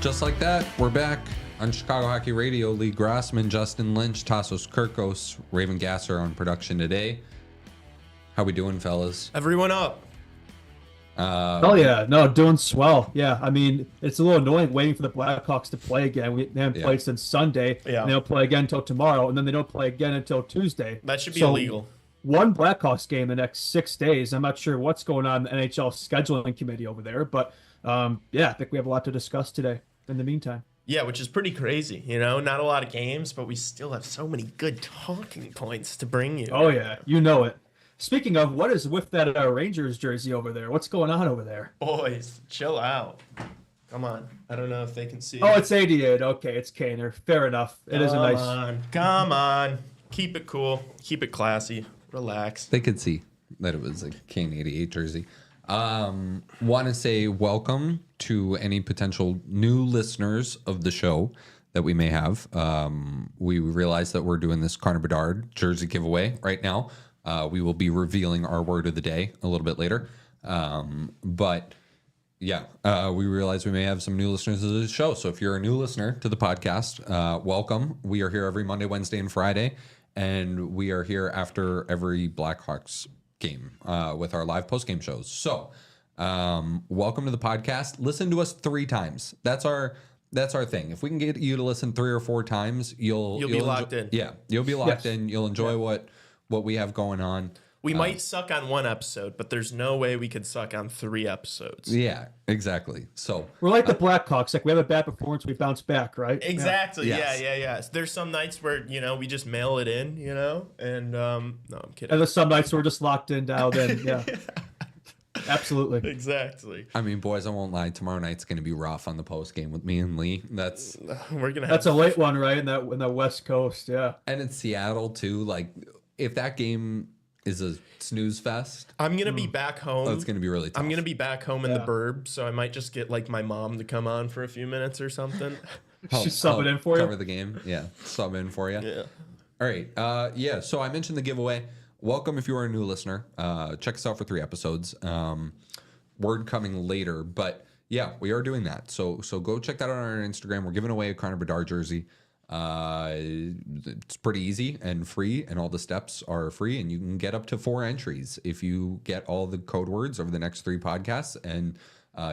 Just like that, we're back on Chicago Hockey Radio. Lee Grossman, Justin Lynch, Tassos Kirkos, Raven Gasser on production today. How we doing, fellas? Everyone up. Oh yeah, no, doing swell. Yeah, I mean, it's a little annoying waiting for the Blackhawks to play again. They haven't played since Sunday. Yeah. And they don't play again until tomorrow, and then they don't play again until Tuesday. That should be illegal. One Blackhawks game the next 6 days. I'm not sure what's going on in the NHL scheduling committee over there, but yeah, I think we have a lot to discuss today. In the meantime. Yeah, which is pretty crazy. You know, not a lot of games, but we still have so many good talking points to bring you. Oh yeah, you know it. Speaking of, what is with that Rangers jersey over there? What's going on over there? Boys, chill out. Come on. I don't know if they can see. Oh, it's 88. Okay, it's Kaner. Fair enough. It is a nice. Come on. Keep it cool. Keep it classy. Relax. They could see that it was a Kane 88 jersey. Want to say welcome to any potential new listeners of the show that we may have. We realize that we're doing this Connor Bedard jersey giveaway right now. We will be revealing our word of the day a little bit later. But yeah, we realize we may have some new listeners to the show. So if you're a new listener to the podcast, welcome. We are here every Monday, Wednesday, and Friday. And we are here after every Blackhawks game with our live post-game shows. So welcome to the podcast. Listen to us 3 times. That's our thing. If we can get you to listen 3 or 4 times, you'll be locked in. Yeah, you'll be locked in. You'll enjoy what we have going on. We might suck on 1 episode, but there's no way we could suck on 3 episodes. Yeah, exactly. So we're like the Blackhawks. Like we have a bad performance, we bounce back, right? Exactly. Yes. Yeah. There's some nights where, we just mail it in, and no, I'm kidding. And there's some nights we're just locked in, dialed in. Yeah. Absolutely. Exactly. I mean, boys, I won't lie. Tomorrow night's going to be rough on the post game with me and Lee. That's a late one, right? In the West Coast, yeah. And it's Seattle too. Like, if that game is a snooze fest, I'm gonna be back home. Oh, it's gonna be really tough. I'm gonna be back home in the burb, so I might just get like my mom to come on for a few minutes or something. She's subbing in for you. Cover the game, yeah. Sub in for you. Yeah. All right. Yeah. So I mentioned the giveaway. Welcome if you are a new listener. Check us out for 3 episodes. Word coming later, but yeah, we are doing that. So go check that out on our Instagram. We're giving away a Connor Bedard jersey. It's pretty easy and free, and all the steps are free, and you can get up to 4 entries if you get all the code words over the next 3 podcasts, and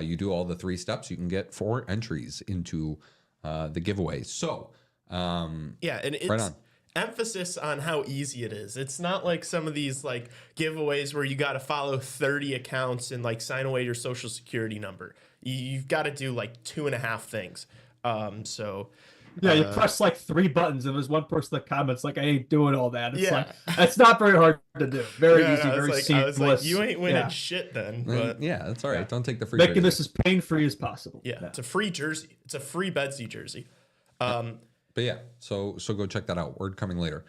you do all the 3 steps. You can get 4 entries into the giveaway. So yeah, and it's right on. Emphasis on how easy it is. It's not like some of these like giveaways where you got to follow 30 accounts and like sign away your social security number. You've got to do like 2.5 things. So. Yeah, you press like 3 buttons, and there's one person that comments like, "I ain't doing all that." It's yeah, like that's not very hard to do. Very easy, very like, seamless. I was like, you ain't winning shit then. But yeah, that's all right. Yeah. Don't take the free. Making jersey. this as pain-free as possible. Yeah, it's a free jersey. It's a free Bedsy jersey. But yeah, so go check that out. Word coming later.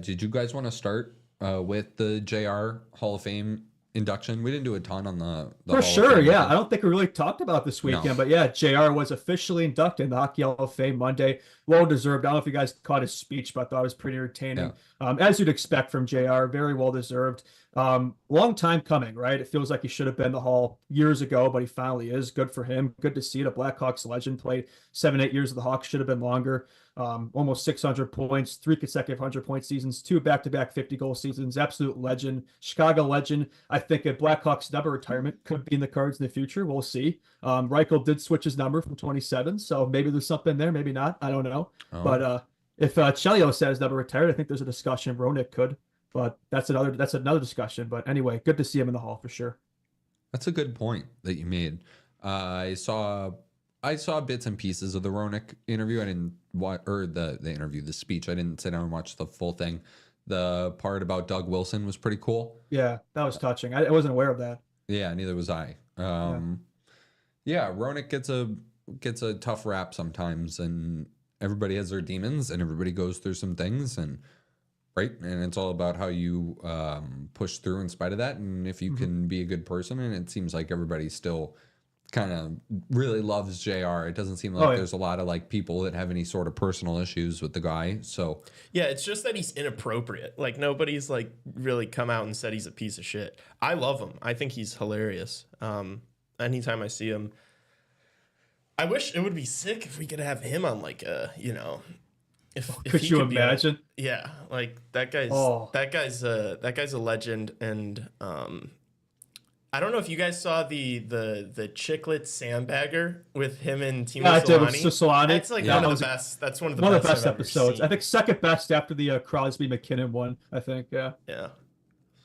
Did you guys want to start with the JR Hall of Fame induction? We didn't do a ton on the For Hall of sure, Fame, yeah. I don't think we really talked about this weekend, No. but yeah, JR was officially inducted in the Hockey Hall of Fame Monday. Well deserved. I don't know if you guys caught his speech, but I thought it was pretty entertaining. As you'd expect from JR, very well deserved. Long time coming, right? It feels like he should have been in the Hall years ago, but he finally is. Good for him. Good to see it. A Blackhawks legend, played 7-8 years of the Hawks, should have been longer. Almost 600 points, 3 consecutive 100-point seasons, 2 back-to-back 50-goal seasons. Absolute legend, Chicago legend. I think a Blackhawks number retirement could be in the cards in the future. We'll see. Reichel did switch his number from 27, so maybe there's something there, maybe not. I don't know. Oh. But if Chelio says number retired, I think there's a discussion. Roenick could, but that's another discussion. But anyway, good to see him in the Hall for sure. That's a good point that you made. I saw bits and pieces of the Roenick interview. I didn't watch, or the interview, the speech. I didn't sit down and watch the full thing. The part about Doug Wilson was pretty cool. Yeah, that was touching. I wasn't aware of that. Yeah, neither was I. Yeah, Roenick gets a tough rap sometimes, and everybody has their demons, and everybody goes through some things, and right, and it's all about how you push through in spite of that, and if you can be a good person. And it seems like everybody still kind of really loves JR. It doesn't seem like there's a lot of like people that have any sort of personal issues with the guy. So yeah, it's just that he's inappropriate. Like nobody's like really come out and said he's a piece of shit. I love him. I think he's hilarious. Anytime I see him, I wish it would be sick if we could have him on like a, if Could he you could be on it. imagine? Yeah, like that guy's a legend, and I don't know if you guys saw the Chiclet Sandbagger with him and Timo Yeah, I did with Solani. Solani. That's like Yeah, one that of was the best. That's one of the one of best the best I've ever episodes. seen. I think second best after the Crosby McKinnon one. I think. Yeah. Yeah.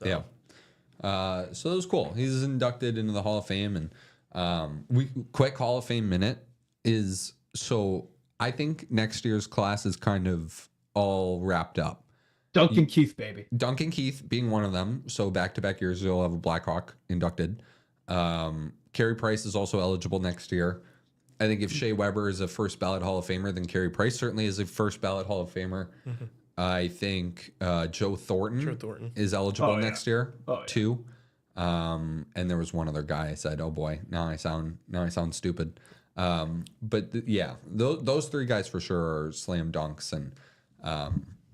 So, Yeah. So it was cool. He's inducted into the Hall of Fame, and we quick Hall of Fame minute is so. I think next year's class is kind of all wrapped up. Duncan Keith, baby. Duncan Keith being one of them. So back-to-back years, you'll have a Blackhawk inducted. Carey Price is also eligible next year. I think if Shea Weber is a first ballot Hall of Famer, then Carey Price certainly is a first ballot Hall of Famer. Mm-hmm. I think Joe Thornton is eligible Oh, yeah. next year Oh, yeah. too. And there was one other guy. I said, "Oh boy, now I sound stupid." Yeah, those three guys for sure are slam dunks, and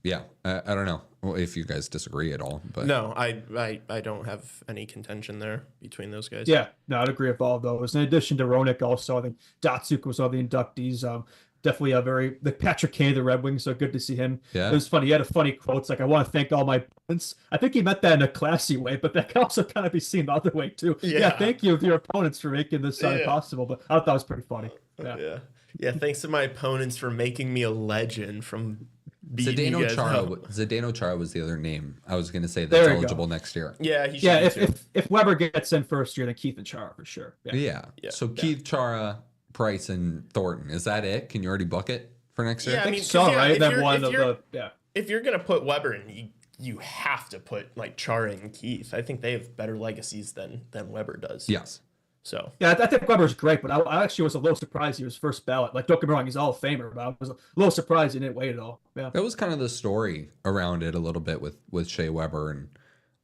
yeah, I don't know if you guys disagree at all, but No, I don't have any contention there between those guys. Yeah, no, I'd agree with all of those. In addition to Roenick, also I think Datsuk was one of the inductees. Definitely like Patrick Kane, the Red Wings. So good to see him. Yeah. It was funny. He had a funny quote. It's like, I want to thank all my opponents. I think he meant that in a classy way, but that can also kind of be seen the other way too. Yeah. Thank you to your opponents for making this Yeah. possible. But I thought that was pretty funny. Yeah. Yeah. Thanks to my opponents for making me a legend from beating you Zdeno guys Chara. up. Zdeno Chara was the other name I was going to say There that's you go. eligible next year. Yeah, he should Yeah, be too. if Weber gets in first year, then Keith and Chara for sure. Yeah. So Keith, Chara, Price, and Thornton. Is that it? Can you already book it for next year? Yeah, I I mean, think so, 'cause, yeah, right? if Then you're- one if of you're- the If you're gonna put Weber in, you have to put like Chara and Keith. I think they have better legacies than Weber does. Yes. So Yeah, I think Weber's great, but I actually was a little surprised he was first ballot. Like, don't get me wrong, he's a Hall of Famer, but I was a little surprised he didn't wait at all. Yeah. That was kind of the story around it a little bit with Shea Weber, and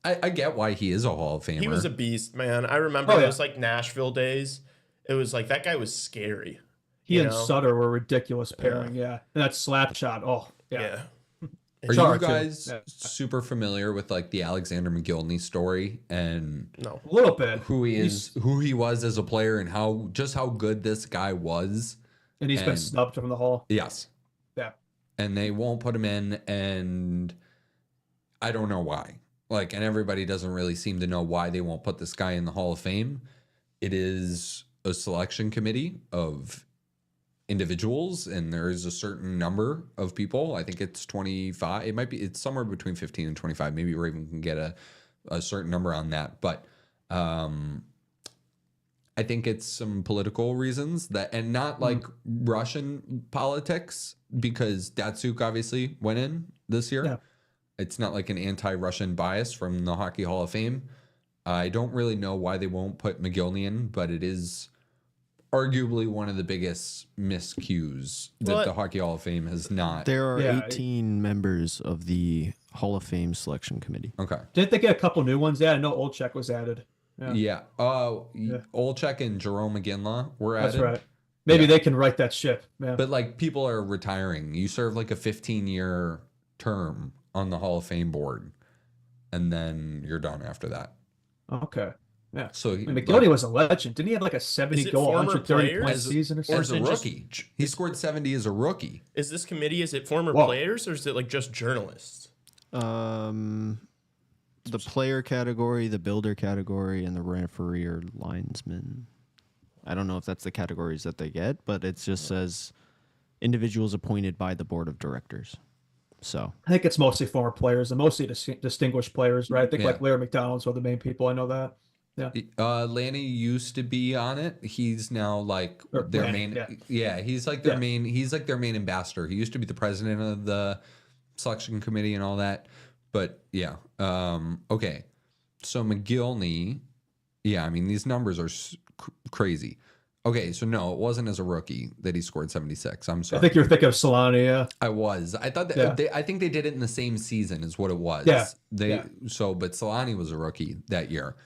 I get why he is a Hall of Famer. he was a beast, man. I remember Oh, yeah. those like Nashville days. It was like that guy was scary. He you and know? Sutter were a ridiculous pairing, yeah. And that slap shot, oh, yeah. Yeah. Are Chara, you too. guys Yeah. super familiar with like the Alexander McGillney story and No. A little bit. who he was as a player and how good this guy was? And he's been and- snubbed from the Hall. Yes. Yeah. And they won't put him in, and I don't know why. Like, and everybody doesn't really seem to know why they won't put this guy in the Hall of Fame. It is a selection committee of individuals, and there is a certain number of people. I think it's 25. It's somewhere between 15 and 25. Maybe Raven can get a certain number on that. But I think it's some political reasons and not like Russian politics, because Datsuk obviously went in this year. Yeah. It's not like an anti-Russian bias from the Hockey Hall of Fame. I don't really know why they won't put McGillney in, but it is arguably one of the biggest miscues that the Hockey Hall of Fame has not. There are Yeah. 18 members of the Hall of Fame selection committee. Okay. Didn't they get a couple new ones? Yeah, I know Olczyk was added. Yeah. Olczyk and Jerome McGinley were added. That's right. Maybe they can write that ship. Yeah. But like, people are retiring. You serve like a 15-year term on the Hall of Fame board, and then you're done after that. Okay. Yeah. So I mean, McGillney was a legend. Didn't he have like a 70 Is it goal, former 130 point players? season or as something? a just- rookie, he scored 70 as a rookie. Is this committee, is it former Whoa. players or is it like just journalists? The player category, the builder category, and the referee or linesman. I don't know if that's the categories that they get, but it just says individuals appointed by the board of directors. So I think it's mostly former players and mostly distinguished players, right? I think Yeah. like Larry McDonald's are the main people. I know that. Yeah. Lanny used to be on it. He's now like Or their Lanny, main. yeah. He's like their Yeah. main. He's like their main ambassador. He used to be the president of the selection committee and all that. But yeah, okay. So McGillney, yeah. I mean, these numbers are crazy. Okay, so no, it wasn't as a rookie that he scored 76. I'm sorry. I think you're thinking of Solani, yeah. I was. I thought that Yeah. I think they did it in the same season is what it was. Yeah. But Solani was a rookie that year.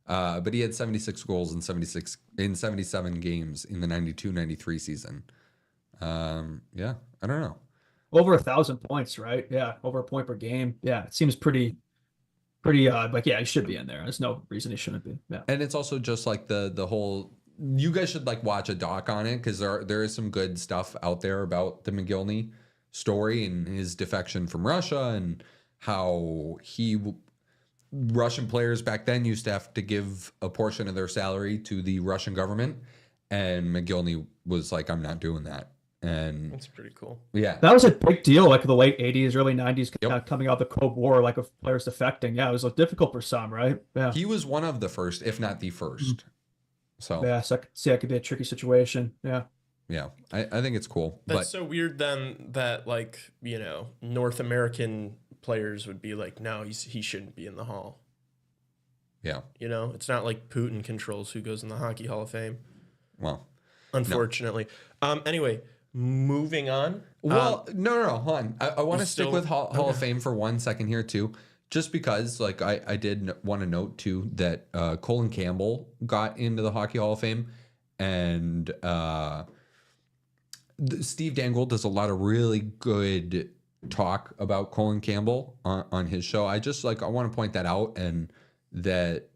But he had 76 goals in 77 games in the 92-93 season. Yeah, I don't know. Over 1,000 points, right? Yeah, over a point per game. Yeah, it seems pretty like, yeah, he should be in there. There's no reason he shouldn't be. Yeah. And it's also just like the whole you guys should like watch a doc on it because there is some good stuff out there about the McGillney story and his defection from Russia and how Russian players back then used to have to give a portion of their salary to the Russian government, and McGillney was like, "I'm not doing that." And That's pretty cool. yeah, That was a big deal, like the late 80s, early 90s, kind Yep. of coming out of the Cold War, like of players defecting. Yeah, it was difficult for some, right? Yeah. he was one of the first, if not the first. So Yeah, so I could see that could be a tricky situation. Yeah. yeah, I think it's cool. That's so weird then that like, North American players would be like, no, he shouldn't be in the Hall. Yeah. It's not like Putin controls who goes in the Hockey Hall of Fame, Well, unfortunately. Anyway, moving on. no, hold on. I want to stick still- with Hall of Fame for 1 second here too, just because like I did want to note too that Colin Campbell got into the Hockey Hall of Fame, and Steve Dangle does a lot of really good talk about Colin Campbell on his show. I want to point that out, and that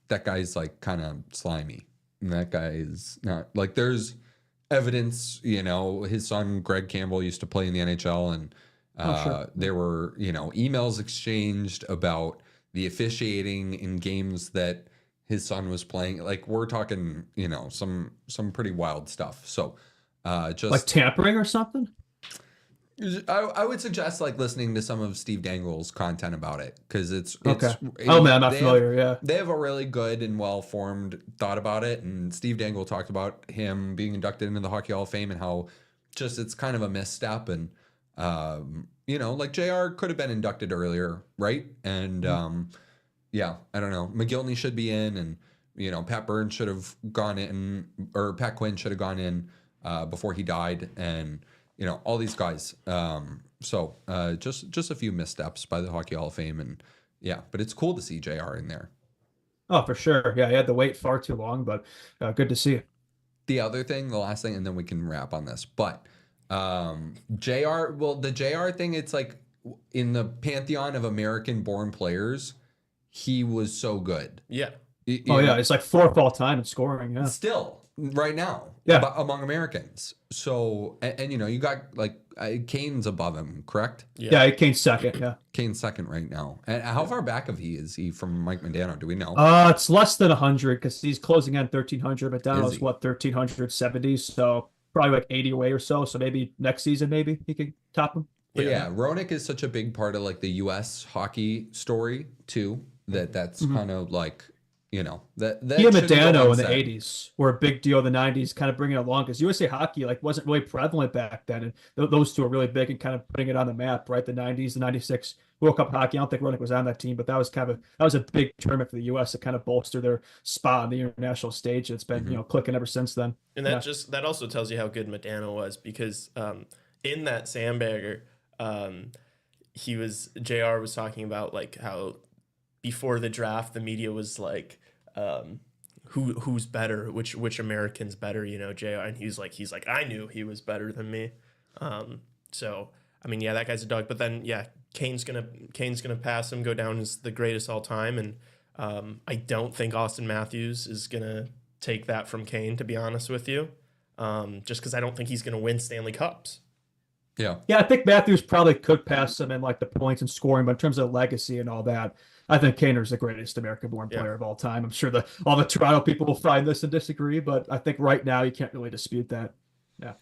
guy's like kind of slimy. And that guy is not like, there's evidence, his son Greg Campbell used to play in the NHL, and Sure. there were, emails exchanged about the officiating in games that his son was playing. Like, we're talking, some pretty wild stuff. So just Like tampering or something? I would suggest like listening to some of Steve Dangle's content about it, because it's Okay. Oh, man, I'm not they familiar. Yeah. They have a really good and well-formed thought about it, and Steve Dangle talked about him being inducted into the Hockey Hall of Fame and how just it's kind of a misstep, and like JR could have been inducted earlier, right? And yeah, I don't know. McGillney should be in, and Pat Burns should have gone in, or Pat Quinn should have gone in before he died, and all these guys. So just a few missteps by the Hockey Hall of Fame, and yeah, but it's cool to see JR in there. Oh, for sure. Yeah, he had to wait far too long, but good to see. The other thing, the last thing, and then we can wrap on this, but JR, well, the JR thing, it's like in the pantheon of American-born players, he was so good. Yeah. Yeah, it's like fourth all time in scoring. Yeah. Still, right now, Yeah. among Americans. So, and you got like Kane's above him, correct? Yeah, he came second. Yeah. Kane's second right now. And how far back is he from Mike Modano? Do we know? It's less than 100 because he's closing in 1,300, but Is Donald's he? what, 1,370, so probably like 80 away or so. So maybe next season, maybe he could top him. But yeah, Roenick is such a big part of like the U.S. hockey story too. That's kind of like, that He and shouldn't go Modano in unsaid. the 80s were a big deal in the 90s, kind of bringing it along because USA hockey like wasn't really prevalent back then, and those two are really big and kind of putting it on the map, right? The 90s, the 96 World Cup hockey. I don't think Roenick was on that team, but that was a big tournament for the U.S. to kind of bolster their spot on the international stage. It's been clicking ever since then. And that also tells you how good Modano was, because in that Sandbagger, JR was talking about like how before the draft the media was like who's better, which American's better, JR, and he's like I knew he was better than me. So I mean, yeah, that guy's a dog. But then Kane's gonna pass him, go down as the greatest all time, and I don't think Austin Matthews is gonna take that from Kane, to be honest with you. Just because I don't think he's gonna win Stanley Cups. Yeah. Yeah, I think Matthews probably could pass him in like the points and scoring, but in terms of legacy and all that, I think Kaner's the greatest American-born player of all time. I'm sure all the Toronto people will find this and disagree, but I think right now you can't really dispute that. Yeah.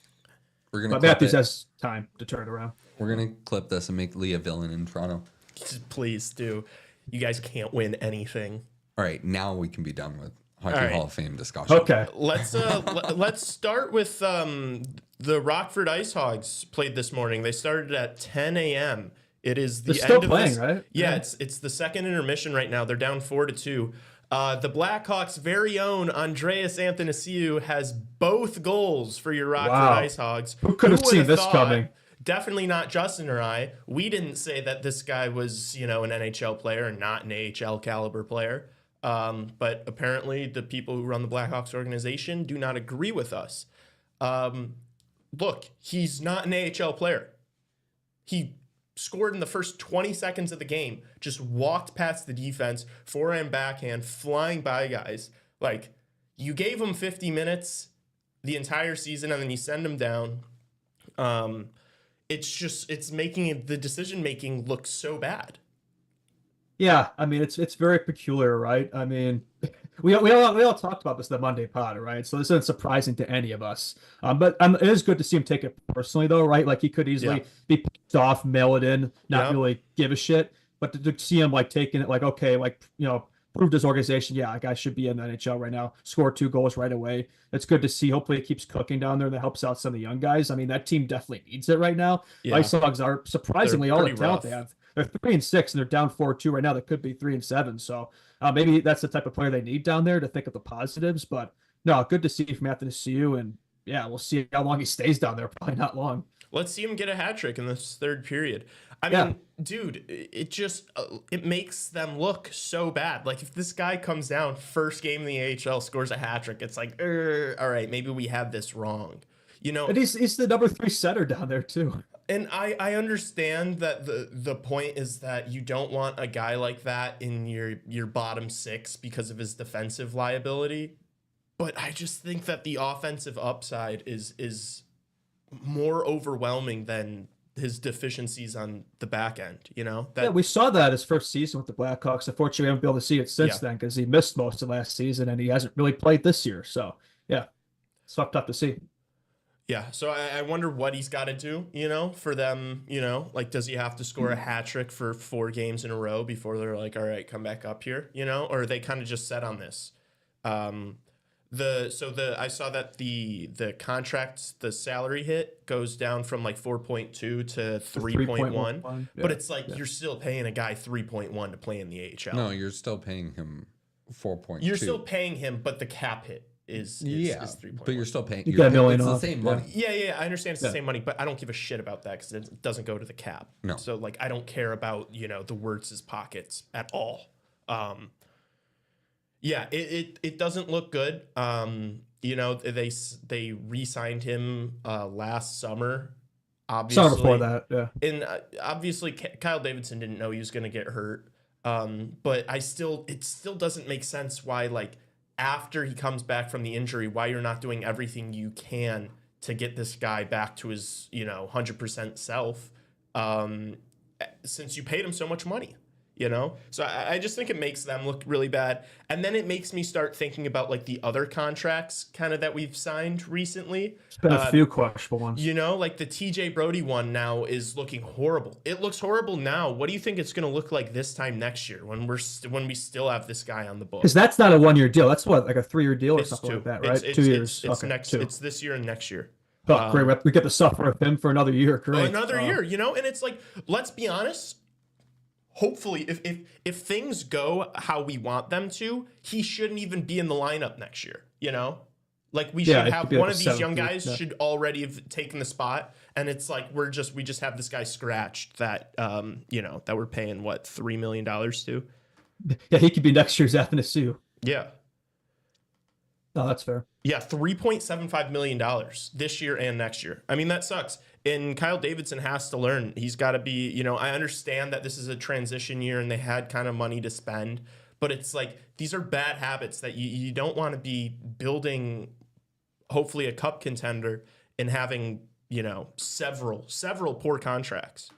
But Matthews has time to turn it around. We're gonna clip this and make Lee a villain in Toronto. Please do. You guys can't win anything. All right, now we can be done with Hockey right. Hall of Fame discussion. Okay. Let's start with the Rockford Ice Hogs played this morning. They started at 10 a.m. It is the They're end still of playing, this, right? Yeah, Yeah. it's the second intermission right now. They're down 4-2. The Blackhawks' very own Andreas Athanasiou has both goals for your Rockford Wow. Ice Hogs. Who could have would seen this thought? coming? Definitely not Justin or I. We didn't say that this guy was, an NHL player and not an AHL caliber player. But apparently the people who run the Blackhawks organization do not agree with us. Look, he's not an AHL player. He scored in the first 20 seconds of the game, just walked past the defense, forehand, backhand, flying by guys. Like, you gave him 50 minutes the entire season and then you send him down. It's making the decision making look so bad. Yeah, I mean it's very peculiar, right? I mean, we all talked about this in the Monday pod, right? So this isn't surprising to any of us. But it is good to see him take it personally, though, right? Like he could easily be pissed off, mail it in, not really give a shit. But to see him like taking it, like okay, like proved his organization, yeah, like I should be in the NHL right now. Score 2 goals right away. It's good to see. Hopefully, it keeps cooking down there. That helps out some of the young guys. I mean, that team definitely needs it right now. Yeah. Ice Hogs are surprisingly all the talent rough. they have. They're 3-6 and they're down 4-2 right now. They could be 3-7. So maybe that's the type of player they need down there to think of the positives. But no, good to see from Anthony Ciu, and yeah, we'll see how long he stays down there. Probably not long. Let's see him get a hat trick in this third period. I mean, dude, it just it makes them look so bad. Like if this guy comes down first game in the AHL, scores a hat trick, it's like, all right, maybe we have this wrong. And he's the number 3 setter down there too. And I understand that the point is that you don't want a guy like that in your bottom 6 because of his defensive liability. But I just think that the offensive upside is more overwhelming than his deficiencies on the back end, Yeah, we saw that his first season with the Blackhawks. Unfortunately, we haven't been able to see it since then because he missed most of last season and he hasn't really played this year. So, yeah, it's fucked up to see. Yeah, so I wonder what he's got to do, for them, like does he have to score a hat trick for 4 games in a row before they're like, all right, come back up here, or are they kind of just set on this? I saw that the contracts, the salary hit goes down from like 4.2 to 3.1, but it's like you're still paying a guy 3.1 to play in the AHL. No, you're still paying him 4.2. You're still paying him, but the cap hit is 3.1. But you're still paying. You got $1 million it's off. the same money. Yeah, I understand it's the same money, but I don't give a shit about that because it doesn't go to the cap. No. So like I don't care about the Wirtz's pockets at all. It doesn't look good. They re-signed him last summer. Obviously, summer before that, yeah. And obviously Kyle Davidson didn't know he was going to get hurt. But it still doesn't make sense why like after he comes back from the injury, why you're not doing everything you can to get this guy back to his 100% self, since you paid him so much money. So I just think it makes them look really bad. And then it makes me start thinking about like the other contracts kind of that we've signed recently. It's been a few questionable ones. Like the TJ Brody one now is looking horrible. It looks horrible now. What do you think it's going to look like this time next year when we still have this guy on the book? Because that's not a 1-year deal. That's what, like a 3-year deal or It's something 2. like that, right? It's 2 years. It's okay, next. 2. It's this year and next year. Oh, great. We get to suffer with him for another year. Great. Another year, and it's like, let's be honest. Hopefully, if things go how we want them to, he shouldn't even be in the lineup next year. Like we should have one of these young guys should already have taken the spot, and it's like we just have this guy scratched that that we're paying what $3 million to. Yeah, he could be next year's Anthony Ciu. Yeah. No, that's fair. Yeah, $3.75 million this year and next year. I mean, that sucks. And Kyle Davidson has to learn. He's got to be, I understand that this is a transition year and they had kind of money to spend, but it's like these are bad habits that you don't want to be building, hopefully a cup contender and having, several poor contracts.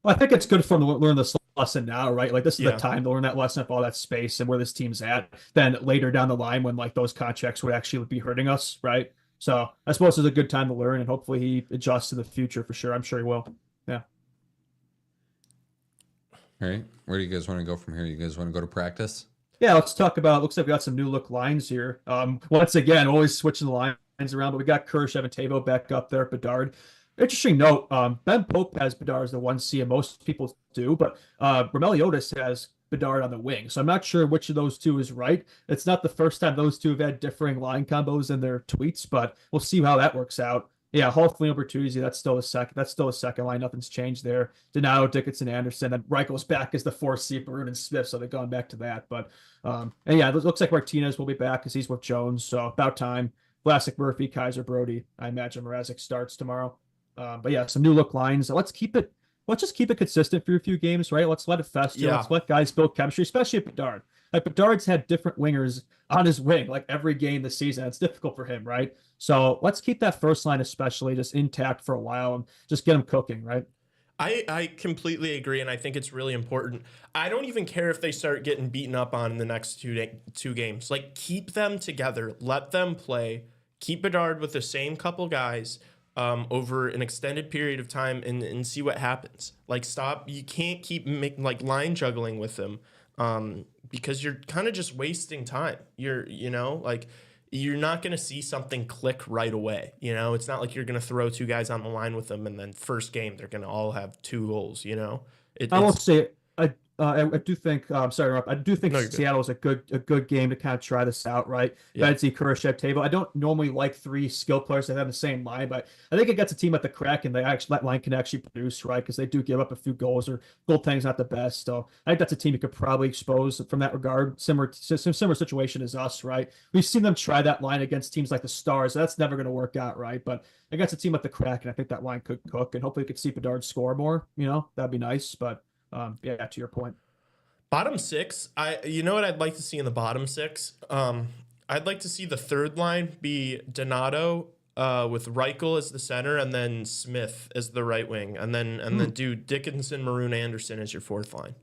Well, I think it's good for him to learn this lesson now, right? Like this is the time to learn that lesson of all that space and where this team's at. Then later down the line, when like those contracts would actually be hurting us, right? So I suppose it's a good time to learn, and hopefully he adjusts in the future for sure. I'm sure he will. Yeah. All right. Where do you guys want to go from here? You guys want to go to practice? Yeah, let's talk about. Looks like we got some new look lines here. Once again, always switching the lines around, but we got Kershev and Tavo back up there at Bedard. Interesting note, Ben Pope has Bedard as the 1C, and most people do, but Romeliotis has Bedard on the wing. So I'm not sure which of those two is right. It's not the first time those two have had differing line combos in their tweets, but we'll see how that works out. Yeah, Hall, Flino, Bertuzzi, that's still a second line. Nothing's changed there. Donato, Dickinson, Anderson, and Reichel's back as the 4C, Maroon and Smith, so they've gone back to that. But and yeah, it looks like Martinez will be back because he's with Jones, so about time. Vlasic, Murphy, Kaiser, Brody. I imagine Mrazek starts tomorrow. But yeah, some new look lines. Let's keep it let's just keep it consistent for a few games, right? Let's let it fester. Yeah. Let's let guys build chemistry, especially at Bedard. Like Bedard's had different wingers on his wing, like every game this season. It's difficult for him, right? So let's keep that first line especially just intact for a while and just get him cooking, right? I completely agree, and I think it's really important. I don't even care if they start getting beaten up on in the next two games. Like, keep them together. Let them play. Keep Bedard with the same couple guys over an extended period of time and see what happens. Like, stop. You can't keep line juggling with them because you're kind of just wasting time. You're not going to see something click right away. It's not like you're going to throw two guys on the line with them and then first game they're going to all have 2 goals. I won't say it. I do think. Sorry, Rob. I do think No, Seattle is a good game to kind of try this out, right? Yeah. Betsy, Kurashev, table. I don't normally like 3 skill players that have the same line, but I think it gets a team at the crack, and that line can actually produce, right? Because they do give up a few goals, or goaltending's not the best. So I think that's a team you could probably expose from that regard. Similar situation as us, right? We've seen them try that line against teams like the Stars. So that's never going to work out, right? But against a team at the crack, and I think that line could cook, and hopefully we could see Bedard score more. That'd be nice, but. Yeah, to your point. Bottom 6, you know what I'd like to see in the bottom 6? I'd like to see the third line be Donato with Reichel as the center, and then Smith as the right wing, and then do Dickinson, Maroon, Anderson as your fourth line.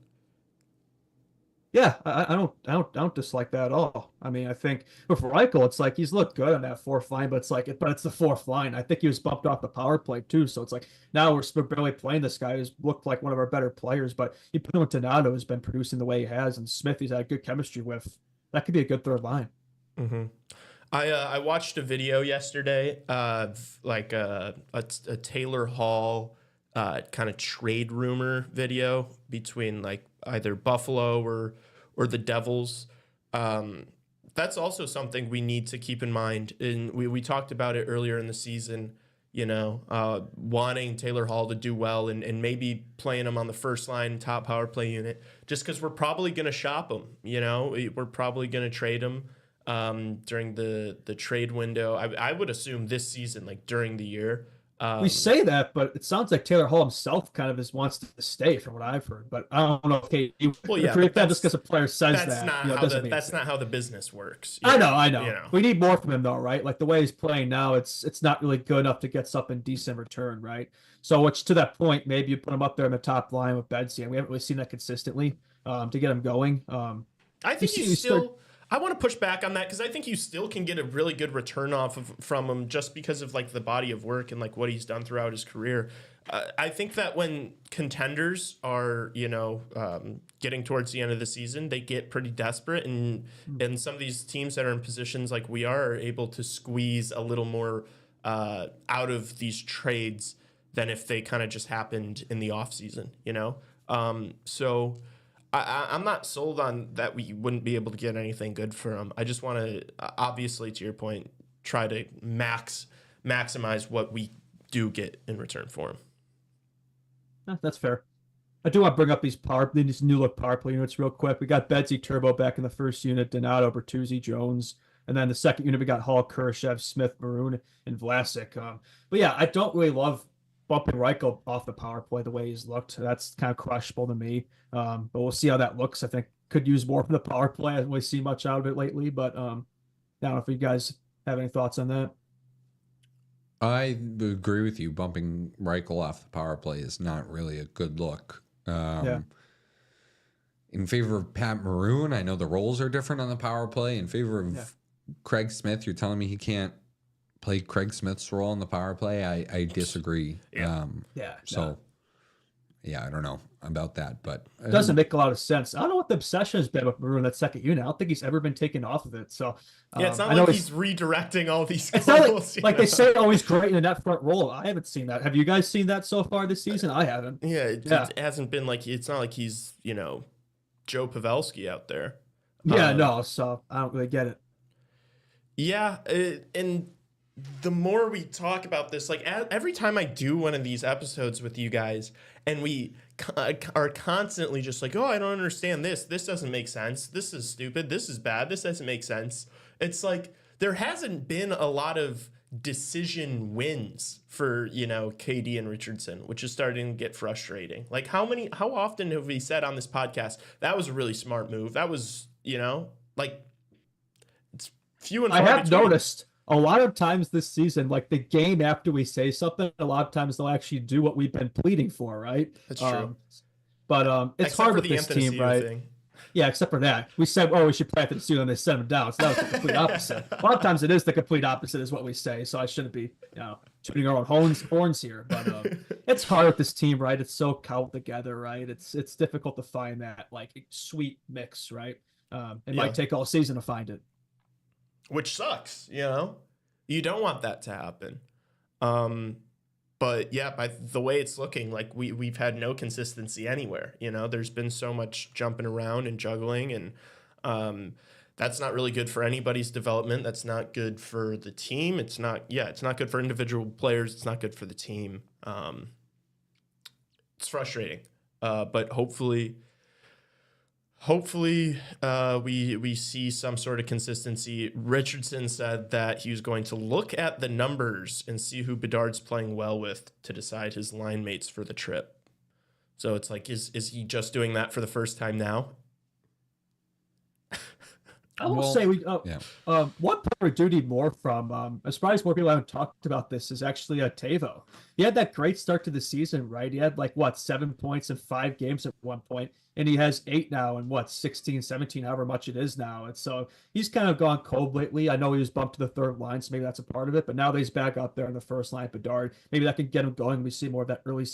Yeah, I don't dislike that at all. I mean, I think with Reichel, it's like he's looked good on that fourth line, but it's the fourth line. I think he was bumped off the power play too, so it's like now we're barely playing this guy who's looked like one of our better players. But you put him with Donato, who's been producing the way he has, and Smith, he's had good chemistry with. That could be a good third line. Mm-hmm. I watched a video yesterday, like a Taylor Hall kind of trade rumor video between like either Buffalo or the Devils. That's also something we need to keep in mind. And we talked about it earlier in the season, wanting Taylor Hall to do well and maybe playing him on the first line top power play unit, just because we're probably going to shop him. We're probably going to trade him during the trade window. I would assume this season, like during the year. We say that, but it sounds like Taylor Hall himself kind of wants to stay, from what I've heard. But I don't know if he well, yeah, agree with that just because a player says that's that. That's not how the business works. I know. We need more from him, though, right? Like the way he's playing now, it's not really good enough to get something decent return, right? So, which to that point, maybe you put him up there in the top line with Betsy, and we haven't really seen that consistently to get him going. I think I want to push back on that because I think you still can get a really good return from him just because of like the body of work and like what he's done throughout his career. I think that when contenders are, getting towards the end of the season, they get pretty desperate, and some of these teams that are in positions like we are able to squeeze a little more out of these trades than if they kind of just happened in the off season, So I'm not sold on that we wouldn't be able to get anything good for him. I just want to, obviously, to your point, try to maximize what we do get in return for him. That's fair. I do want to bring up these new look power play units real quick. We got Betsy Turbo back in the first unit, Donato, Bertuzzi, Jones. And then the second unit, we got Hall, Kurashev, Smith, Maroon, and Vlasic. But yeah, I don't really love bumping Reichel off the power play the way he's looked. That's kind of questionable to me. But we'll see how that looks. I think could use more from the power play. I haven't really seen much out of it lately. But I don't know if you guys have any thoughts on that. I agree with you. Bumping Reichel off the power play is not really a good look. In favor of Pat Maroon, I know the roles are different on the power play. In favor of Craig Smith, you're telling me he can't play Craig Smith's role in the power play? I disagree. Yeah. I don't know about that, but it doesn't make a lot of sense. I don't know what the obsession has been with Maroon, that second unit. I don't think he's ever been taken off of it. So it's not like he's redirecting all these goals. It's not like they say, oh, he's great in a net front role. I haven't seen that. Have you guys seen that so far this season? I haven't. It hasn't been like, it's not like he's, Joe Pavelski out there. So I don't really get it. Yeah, and the more we talk about this, like every time I do one of these episodes with you guys and we are constantly just like, oh, I don't understand this. This doesn't make sense. This is stupid. This is bad. This doesn't make sense. It's like there hasn't been a lot of decision wins for, KD and Richardson, which is starting to get frustrating. Like how often have we said on this podcast, that was a really smart move? That was, like it's few and far I have between. noticed a lot of times this season, like the game after we say something, a lot of times they'll actually do what we've been pleading for, right? That's true. But it's Except hard for with the this Anthony team, right? thing. Yeah, except for that. We said, oh, we should play Anthony Steele, and they set him down. So that was the complete opposite. A lot of times it is the complete opposite is what we say. So I shouldn't be, tooting our own horns here. But it's hard with this team, right? It's so cobbled together, right? It's difficult to find that like sweet mix, right? It might take all season to find it. Which sucks, You don't want that to happen. But yeah, by the way it's looking, like we've had no consistency anywhere. There's been so much jumping around and juggling, and that's not really good for anybody's development. That's not good for the team. It's not good for individual players. It's not good for the team. It's frustrating. But hopefully we see some sort of consistency. Richardson said that he was going to look at the numbers and see who Bedard's playing well with to decide his line mates for the trip. So it's like, is he just doing that for the first time now? I will say one player do need more from. I'm surprised more people haven't talked about this. Is actually Tavo. He had that great start to the season, right? He had 7 points in 5 games at one point, and he has 8 now and 16, 17, however much it is now. And so he's kind of gone cold lately. I know he was bumped to the third line, so maybe that's a part of it. But now that he's back up there in the first line, Bedard, maybe that can get him going. We see more of that early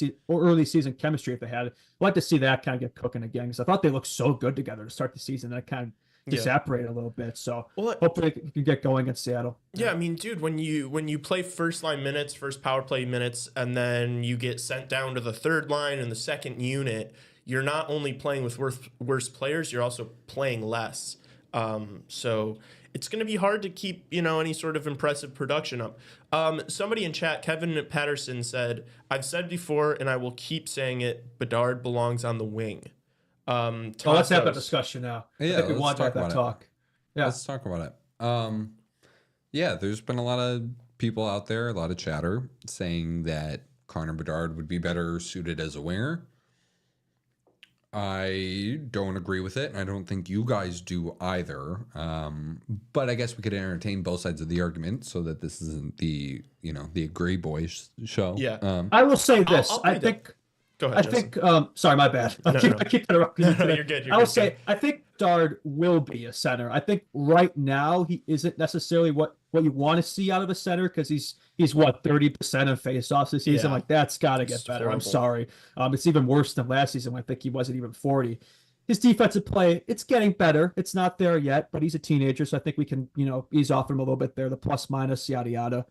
season chemistry if they had. I'd like to see that kind of get cooking again because I thought they looked so good together to start the season. That kind of evaporate a little bit, so hopefully it can get going in Seattle. Yeah, I mean, dude, when you play first line minutes, first power play minutes, and then you get sent down to the third line and the second unit, you're not only playing with worse players, you're also playing less. So it's going to be hard to keep any sort of impressive production up. Somebody in chat, Kevin Patterson, said, "I've said before, and I will keep saying it. Bedard belongs on the wing." Let's have that discussion now. Yeah, I think we want to have that talk. Yeah, let's talk about it. There's been a lot of people out there, a lot of chatter saying that Connor Bedard would be better suited as a winger. I don't agree with it, and I don't think you guys do either. But I guess we could entertain both sides of the argument so that this isn't the agree boys show. Yeah. I will say this. I think. Go ahead, sorry, my bad. I keep interrupting you. No, you're good. I will say, I think Bedard will be a center. I think right now he isn't necessarily what you want to see out of a center because he's 30% of faceoffs this season. Yeah. Like that's got to get better. Horrible. I'm sorry. It's even worse than last season when I think he wasn't even 40. His defensive play, it's getting better. It's not there yet, but he's a teenager, so I think we can ease off him a little bit there. The plus minus yada yada.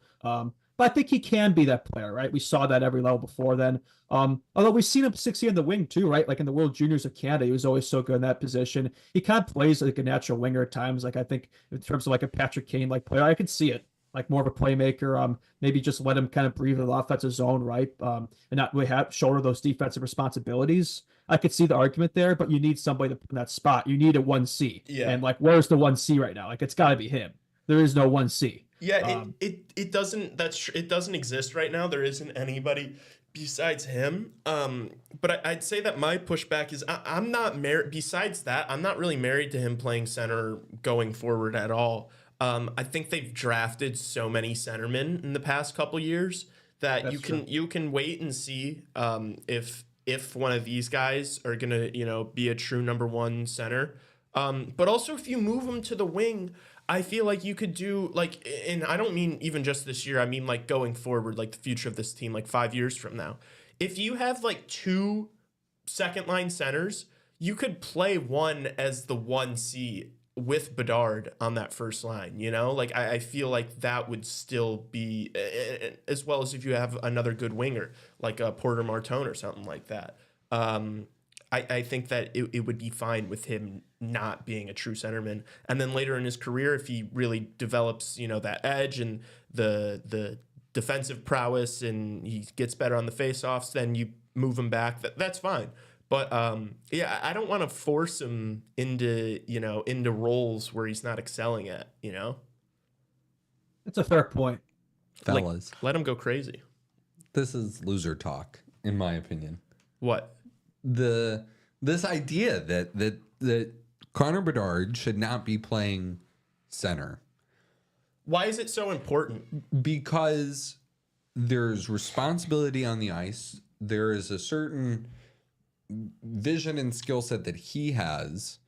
But I think he can be that player, right? We saw that every level before then. Although we've seen him succeed in the wing too, right? Like in the World Juniors of Canada, he was always so good in that position. He kind of plays like a natural winger at times. Like I think in terms of like a Patrick Kane like player, I could see it. Like more of a playmaker. Maybe just let him kind of breathe in the offensive zone, right? And not really shoulder those defensive responsibilities. I could see the argument there, but you need somebody to put in that spot. You need a 1C. Yeah. And like, where's the 1C right now? Like, it's got to be him. There is no 1C. Yeah, it doesn't exist right now. There isn't anybody besides him. But I'd say that my pushback is I'm not married. Besides that, I'm not really married to him playing center going forward at all. I think they've drafted so many centermen in the past couple years that you can wait and see if one of these guys are gonna be a true number one center. But also if you move him to the wing, I feel like you could do and I don't mean even just this year. I mean like going forward, like the future of this team, like 5 years from now. If you have like 2 second line centers, you could play one as the 1C with Bedard on that first line. Like I feel like that would still be as well as if you have another good winger like a Porter Martone or something like that. I think that it would be fine with him not being a true centerman. And then later in his career, if he really develops, that edge and the defensive prowess and he gets better on the faceoffs, then you move him back. That's fine. But I don't want to force him into roles where he's not excelling at. That's a fair point. fellas. Let him go crazy. This is loser talk, in my opinion. What? This idea that Connor Bedard should not be playing center Why is it so important? because there's responsibility on the ice. There is a certain vision and skill set that he has,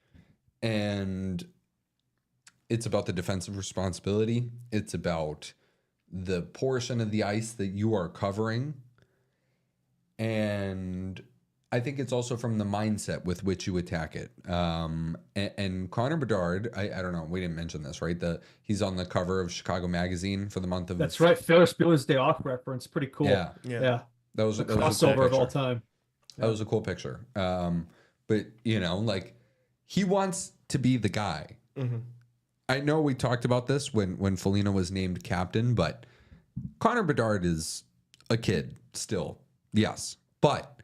and it's about the defensive responsibility. It's about the portion of the ice that you are covering. And I think it's also from the mindset with which you attack it. And Connor Bedard, I don't know, we didn't mention this, right? He's on the cover of Chicago Magazine for the month of... That's right. Ferris Bueller's Day Off reference. Pretty cool. Yeah. That was a cool crossover of all picture. time. That was a cool picture. But, you know, like, he wants to be the guy. Mm-hmm. I know we talked about this when Foligno was named captain, but Connor Bedard is a kid still. Yes. But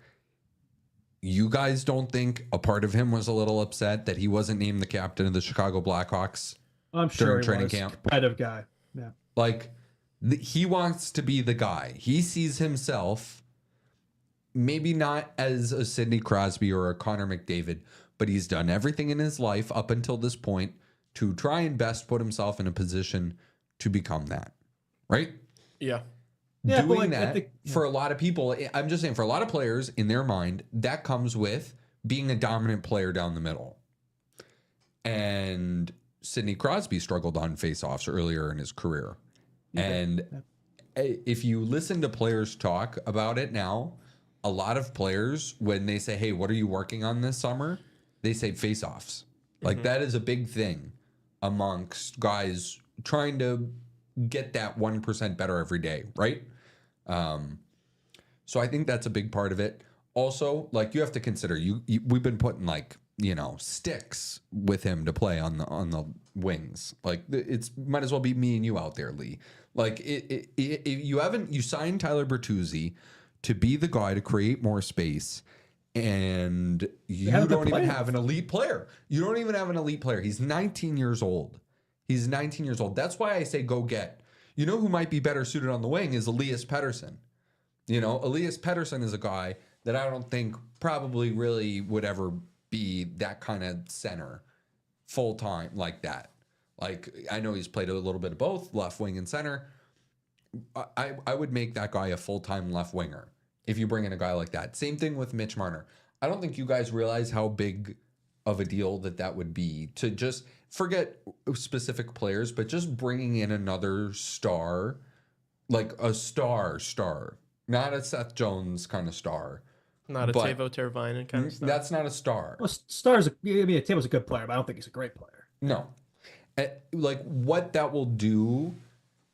you guys don't think a part of him was a little upset that he wasn't named the captain of the Chicago Blackhawks I'm sure during he training was. camp? Competitive guy. Yeah. Like, he wants to be the guy. He sees himself maybe not as a Sidney Crosby or a Connor McDavid, but he's done everything in his life up until this point to try and best put himself in a position to become that. Right? Yeah. Yeah, but Doing like, I that think- for a lot of people, I'm just saying, for a lot of players in their mind, that comes with being a dominant player down the middle. And Sidney Crosby struggled on faceoffs earlier in his career. And if you listen to players talk about it now, a lot of players, when they say, hey, what are you working on this summer? They say faceoffs. Like, that is a big thing amongst guys trying to get that 1% better every day, right? So I think that's a big part of it. Also, like, you have to consider we've been putting, like, you know, sticks with him to play on the wings. Like, it's might as well be me and you out there, Lee. Like, you signed Tyler Bertuzzi to be the guy to create more space, and you don't even have an elite player. You don't even have an elite player. He's 19 years old. He's 19 years old. That's why I say go get. You know who might be better suited on the wing is Elias Pettersson. You know, Elias Pettersson is a guy that I don't think probably really would ever be that kind of center full time like that. Like, I know he's played a little bit of both, left wing and center. I would make that guy a full-time left winger if you bring in a guy like that. Same thing with Mitch Marner. I don't think you guys realize how big of a deal that would be to just forget specific players, but just bringing in another star, like a star, not a Seth Jones kind of star. Not a Teuvo Teravainen kind of stuff. That's not a star. Well, Tavo's a good player, but I don't think he's a great player. No. Like, what that will do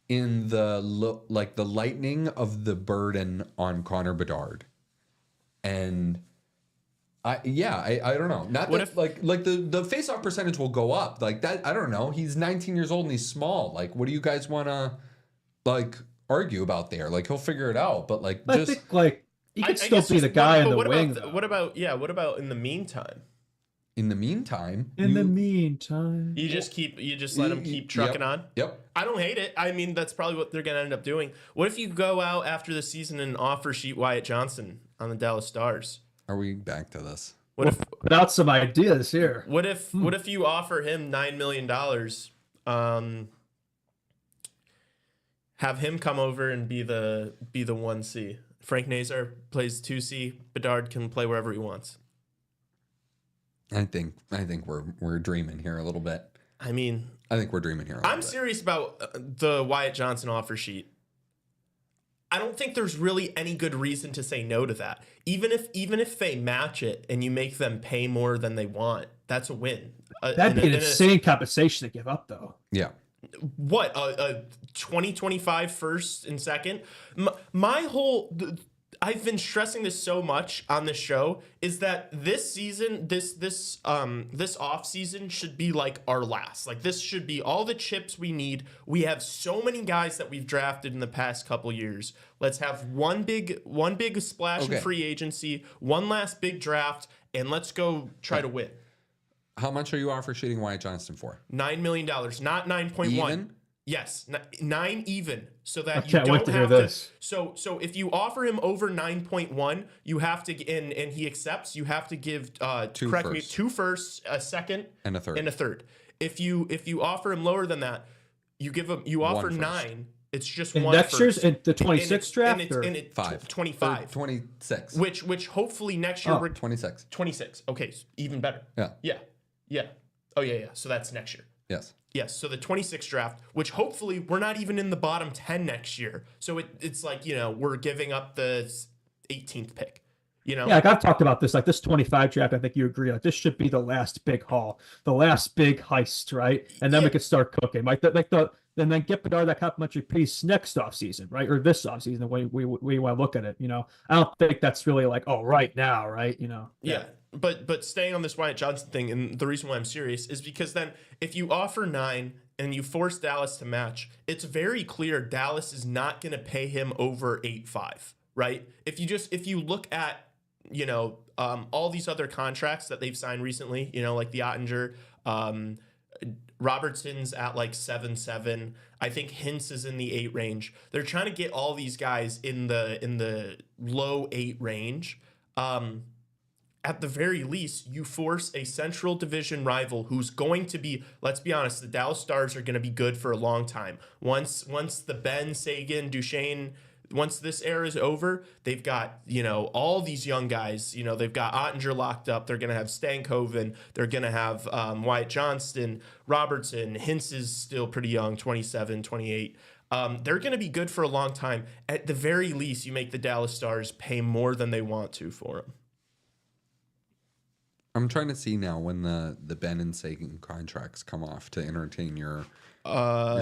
in the lightening of the burden on Connor Bedard. And I don't know. Not What that if- like the face-off percentage will go up. Like that, I don't know. He's 19 years old and he's small. Like, what do you guys want to like argue about there? Like, he'll figure it out, but like I just think like he could I still guess be the just- guy in but the what wing. About, what about in the meantime? in the meantime, In the meantime, You just let him keep trucking on. Yep. I don't hate it. I mean, that's probably what they're going to end up doing. What if you go out after the season and offer sheet Wyatt Johnson on the Dallas Stars? Are we back to this? What if put out some ideas here. what if you offer him $9 million? Have him come over and be the 1C. Frank Nazar plays 2C. Bedard can play wherever he wants. I think we're dreaming here a little bit. I mean, I think we're dreaming here a little I'm bit. serious about the Wyatt Johnson offer sheet. I don't think there's really any good reason to say no to that. Even if they match it and you make them pay more than they want, that's a win. That'd be an insane compensation to give up, though. Yeah. What a 2025 first and second. I've been stressing this so much on the show is that this season, this off season should be like our last. Like, this should be all the chips we need. We have so many guys that we've drafted in the past couple years. Let's have one big splash in free agency, one last big draft, and let's go try to win. How much are you offer sheeting Wyatt Johnson for? $9 million, not 9.1. Even? Yes, 9 even, so that I you can't wait don't to hear have this. So if you offer him over 9.1, you have to, and he accepts, you have to give Two correct me, firsts. 2 firsts, a second, And a third. and a third. If you offer him lower than that, you offer One first. 9. It's just In one next year's, first. in the And 26 draft, and it's, or? and it's 5. 25, Or 26. which hopefully next year Oh. we're 26. 26. Okay, even better. Yeah. Yeah. Oh yeah. So that's next year. Yes. Yes, so the 26 draft, which hopefully we're not even in the bottom 10 next year. So it's like, we're giving up the 18th pick, Yeah, like I've talked about this, like this 25 draft, I think you agree, like this should be the last big haul, the last big heist, right? And then we could start cooking. And then get Bedard that complimentary piece next offseason, right? Or this offseason, the way we want to look at it, I don't think that's really like, oh, right now, right? Yeah. But staying on this Wyatt Johnson thing, and the reason why I'm serious is because then if you offer 9 and you force Dallas to match, it's very clear Dallas is not going to pay him over 8.5, right? If you look at, all these other contracts that they've signed recently, like the Ottinger, Robertson's at like 7.7. I think Hintz is in the 8 range. They're trying to get all these guys in the low 8 range. At the very least, you force a Central Division rival who's going to be, let's be honest, the Dallas Stars are going to be good for a long time. Once the Ben, Sagan, Duchesne, once this era is over, they've got, all these young guys. They've got Ottinger locked up. They're going to have Stankoven. They're going to have Wyatt Johnston, Robertson. Hintz is still pretty young, 27, 28. They're going to be good for a long time. At the very least, you make the Dallas Stars pay more than they want to for him. I'm trying to see now when the Ben and Sagan contracts come off to entertain your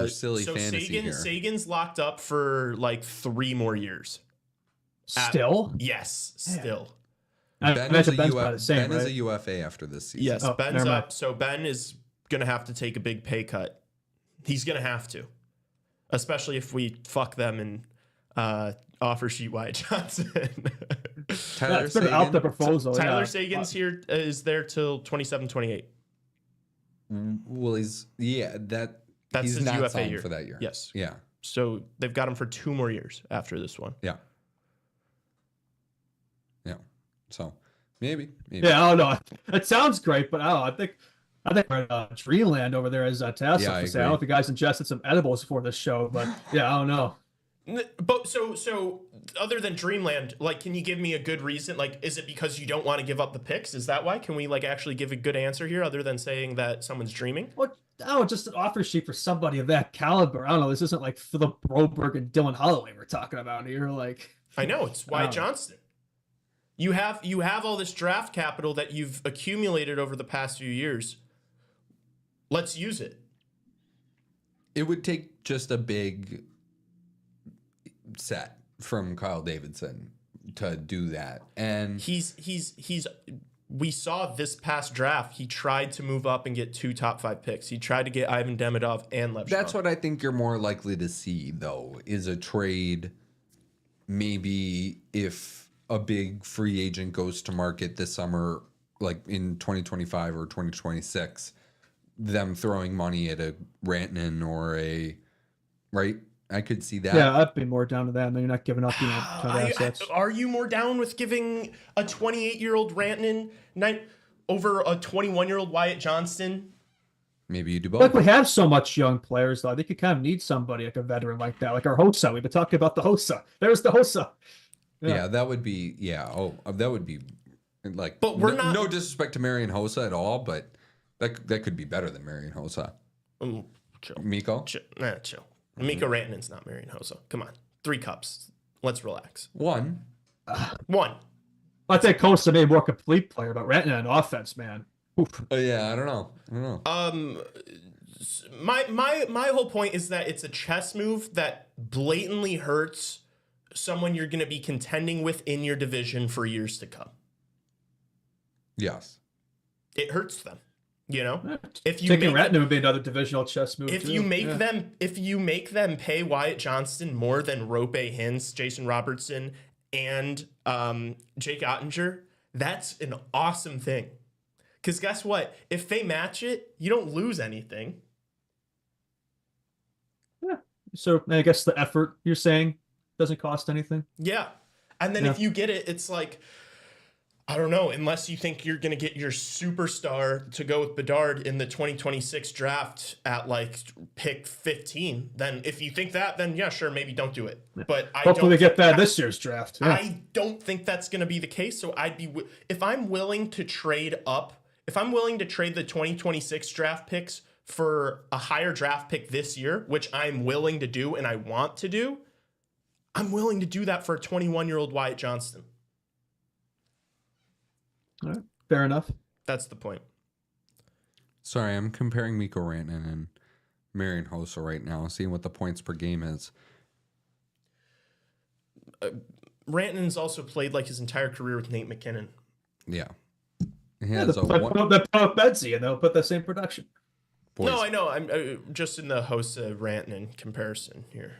silly fantasy here. Sagan's locked up for like 3 more years. Still? Yes, still. Ben Ben's is about the same, a right? UFA after this season. Yes, Oh, Ben's never mind. up. So Ben is going to have to take a big pay cut. He's going to have to, especially if we fuck them and offer sheet Wyatt Johnson. Tyler That's been out the proposal. Tyler Sagan's here is there till 27, 28. Well, That's he's his not UFA signed year. for that year. Yes. Yeah. So they've got him for 2 more years after this one. Yeah. Yeah. So maybe. Yeah, I don't know. It sounds great, but I don't know. I think we're in dreamland over there, as Tassos Yeah, I would say. I don't know if you guys ingested some edibles before this show, but yeah, I don't know. But so other than Dreamland, like, can you give me a good reason? Like, is it because you don't want to give up the picks? Is that why? Can we like actually give a good answer here, other than saying that someone's dreaming? Well, just an offer sheet for somebody of that caliber. I don't know. This isn't like Philip Broberg and Dylan Holloway we're talking about here. Like, I know it's Wyatt Johnston. You have all this draft capital that you've accumulated over the past few years. Let's use it. It would take just a big set from Kyle Davidson to do that. And we saw this past draft, he tried to move up and get 2 top 5 picks. He tried to get Ivan Demidov and Lev. That's what I think you're more likely to see, though, is a trade. Maybe if a big free agent goes to market this summer, like in 2025 or 2026, them throwing money at a Rantanen or right? I could see that. yeah, I'd be more down to that. And then you're not giving up, ton of assets. Are you more down with giving a 28-year-old Rantanen over a 21-year-old Wyatt Johnston? Maybe you do both. Like we have so much young players, though. I think you kind of need somebody like a veteran like that, like our Hossa. We've been talking about the Hossa. There's the Hossa. Yeah, that would be. Yeah, that would be like. But we're not. No disrespect to Marian Hossa at all, but that could be better than Marian Hossa. Chill. Miko. Chill. Miko Rantanen's not Marian Hossa. Come on, 3 cups. Let's relax. One. I think Hossa may be a more complete player, but Rantanen on offense, man. Oof. Yeah, I don't know. My whole point is that it's a chess move that blatantly hurts someone you're going to be contending with in your division for years to come. Yes. It hurts them, If you Taking make Rantanen would be another divisional chess move. if too. you make them pay Wyatt Johnston more than Rope Hintz, Jason Robertson, and Jake Ottinger, that's an awesome thing. Because guess what? If they match it, you don't lose anything. So I guess the effort you're saying doesn't cost anything. Yeah. And then if you get it, it's like, I don't know, unless you think you're going to get your superstar to go with Bedard in the 2026 draft at like pick 15, then if you think that, then yeah, sure, maybe don't do it. But Hopefully they get that this year's draft. Yeah. I don't think that's going to be the case. So if I'm willing to trade up, if I'm willing to trade the 2026 draft picks for a higher draft pick this year, which I'm willing to do and I want to do, I'm willing to do that for a 21-year-old Wyatt Johnston. All right. Fair enough. That's the point. Sorry, I'm comparing Mikko Rantanen and Marian Hossa right now, seeing what the points per game is. Rantanen's also played like his entire career with Nate McKinnon. Yeah. He Yeah, has they put Betsy and they'll put the same production. boys. No, I know. I'm just in the Hossa Rantanen comparison here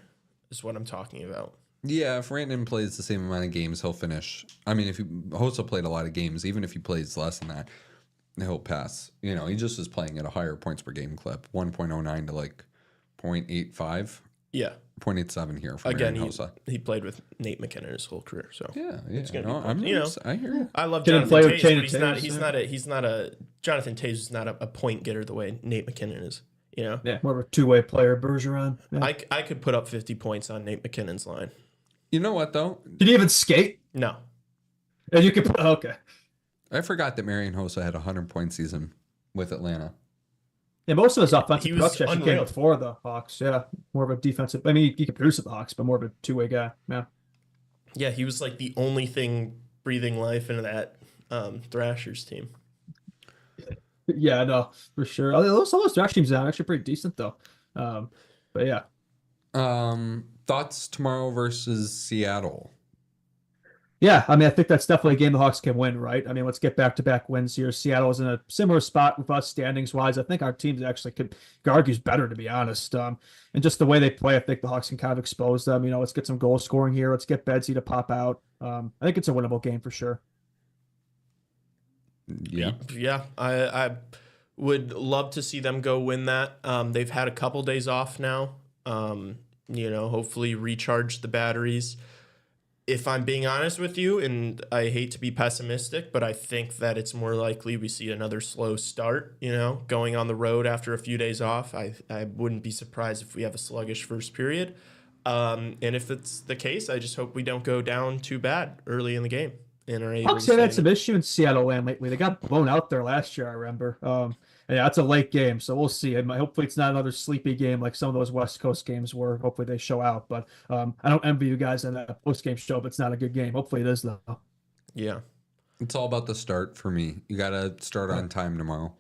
is what I'm talking about. Yeah, if Rantanen plays the same amount of games, he'll finish. I mean, if Hossa played a lot of games, even if he plays less than that, he'll pass. You know, he just is playing at a higher points per game clip, 1.09 to like 0.85, Yeah. 0.87 here for Again, Marian Hossa. he played with Nate McKinnon his whole career. So Yeah. It's gonna No, be I'm fun. You know. I hear you. I love Didn't Jonathan play with Taves, Shane but he's not. Taves, He's not a Jonathan Taves is not a point getter the way Nate McKinnon is. You know. Yeah, more of a two-way player, Bergeron. Yeah. I could put up 50 points on Nate McKinnon's line. You know what though? Did he even skate? No. And you could put okay. I forgot that Marian Hossa had a 100-point season with Atlanta. Yeah, most of his offensive He was production actually came unreal. before the Hawks. Yeah, more of a defensive. I mean, he could produce at the Hawks, but more of a two-way guy. Yeah. Yeah, he was like the only thing breathing life into that Thrashers team. Yeah, no, for sure. Some of those Thrash teams are actually pretty decent though. But yeah. Thoughts tomorrow versus Seattle? Yeah, I mean, I think that's definitely a game the Hawks can win, right? I mean, let's get back-to-back wins here. Seattle's in a similar spot with us standings-wise. I think our teams actually could argue better, to be honest. And just the way they play, I think the Hawks can kind of expose them. You know, let's get some goal scoring here. Let's get Bedsy to pop out. I think it's a winnable game for sure. Yeah. Yeah, I would love to see them go win that. They've had a couple days off now. You know, hopefully recharge the batteries. If I'm being honest with you, and I hate to be pessimistic, but I think that it's more likely we see another slow start, you know, going on the road after a few days off. I wouldn't be surprised if we have a sluggish first period. And if it's the case, I just hope we don't go down too bad early in the game. And are able Hawks to had stay had some issue in Seattle land lately. They got blown out there last year, I remember. And yeah, it's a late game, so we'll see. And hopefully it's not another sleepy game like some of those West Coast games were. Hopefully they show out. But I don't envy you guys in that post-game show, but it's not a good game. Hopefully it is, though. Yeah. It's all about the start for me. You got to start on time tomorrow.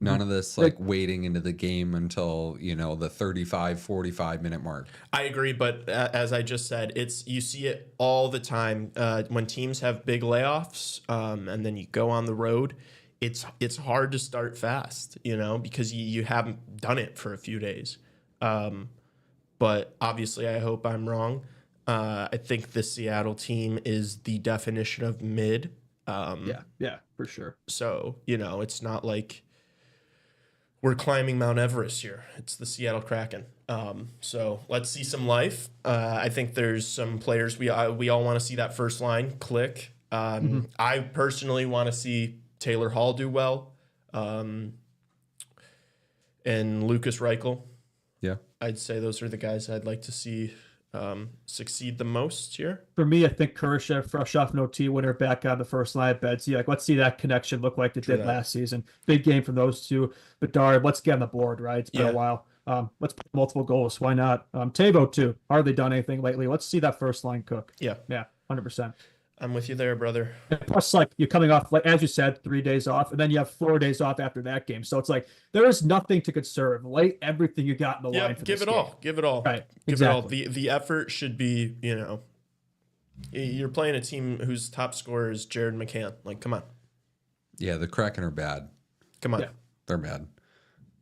None of this like waiting into the game until, you know, the 35, 45 minute mark. I agree, but as I just said, you see it all the time when teams have big layoffs, and then you go on the road. It's hard to start fast, you know, because you haven't done it for a few days. But obviously, I hope I'm wrong. I think the Seattle team is the definition of mid. Yeah, for sure. So, you know, it's not like we're climbing Mount Everest here. It's the Seattle Kraken. So let's see some life. I think there's some players we all want to see that first line click. I personally want to see Taylor Hall do well, and Lucas Reichel. Yeah. I'd say those are the guys I'd like to see succeed the most here. For me, I think Kurashev, fresh off an OT winner, back on the first line at Bedsy. Like, let's see that connection look like it did last season. Big game from those two. Bedard, let's get on the board, right? It's been a while. Let's put multiple goals. Why not? Tavo, too. Hardly done anything lately. Let's see that first line cook. Yeah, 100%. I'm with you there, brother. And plus, like, you're coming off, like as you said, 3 days off, and then you have 4 days off after that game. So it's like there is nothing to conserve. Lay everything you got in the line for give this it game. all. Give it all. Right. Give Exactly. it all. The effort should be, you know, you're playing a team whose top scorer is Jared McCann. Like, come on. Yeah, the Kraken are bad. Come on. Yeah. They're bad.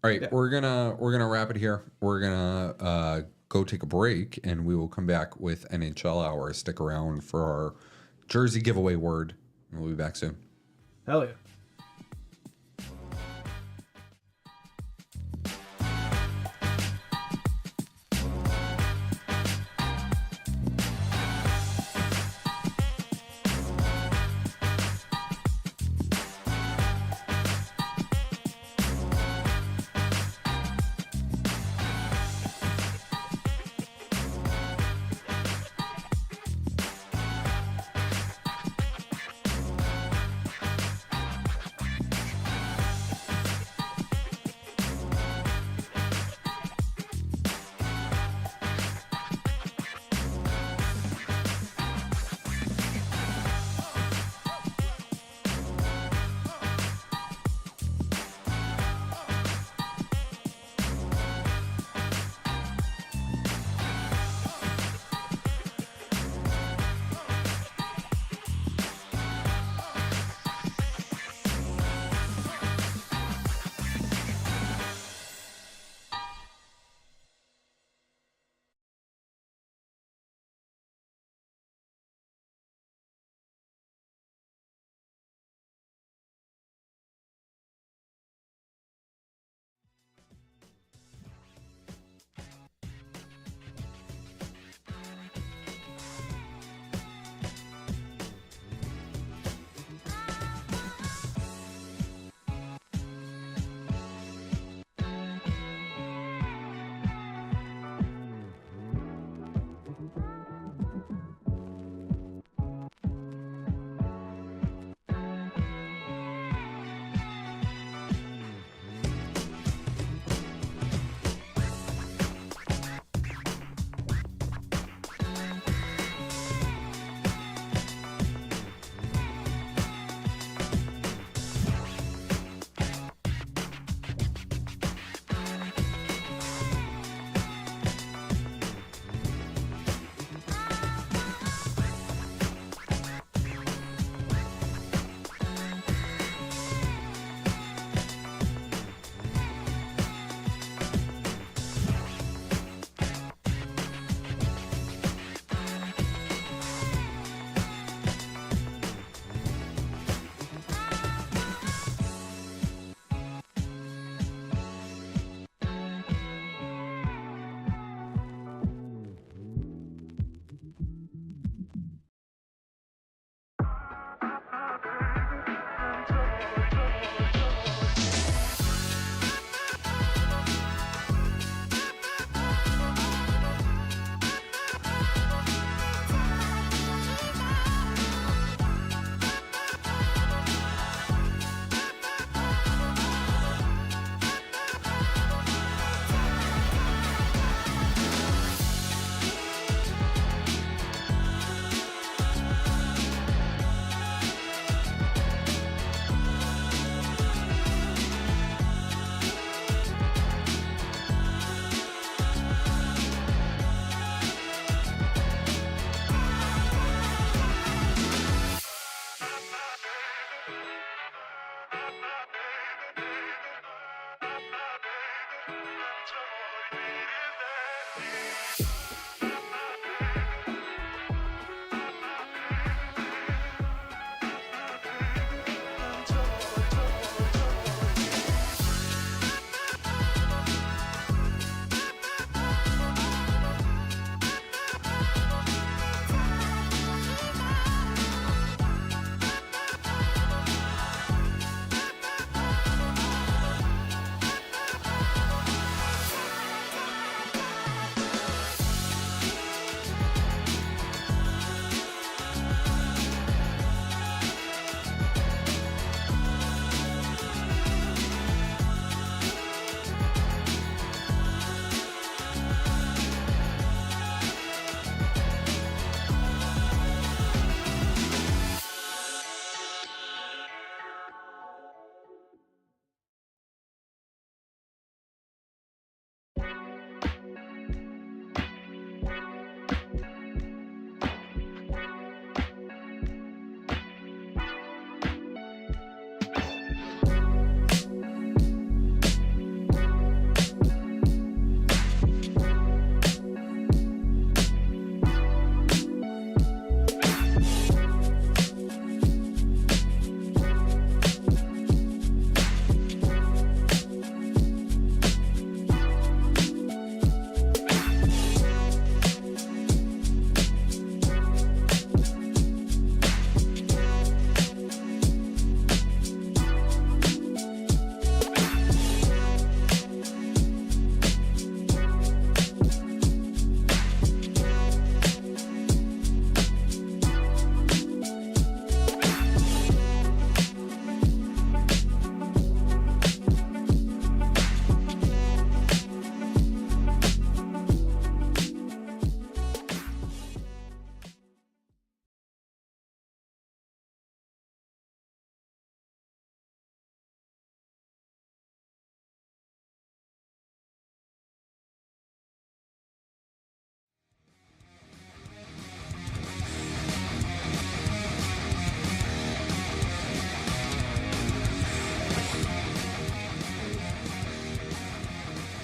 All right, we're gonna wrap it here. We're gonna go take a break, and we will come back with NHL Hour. Stick around for our jersey giveaway word. We'll be back soon. Hell yeah.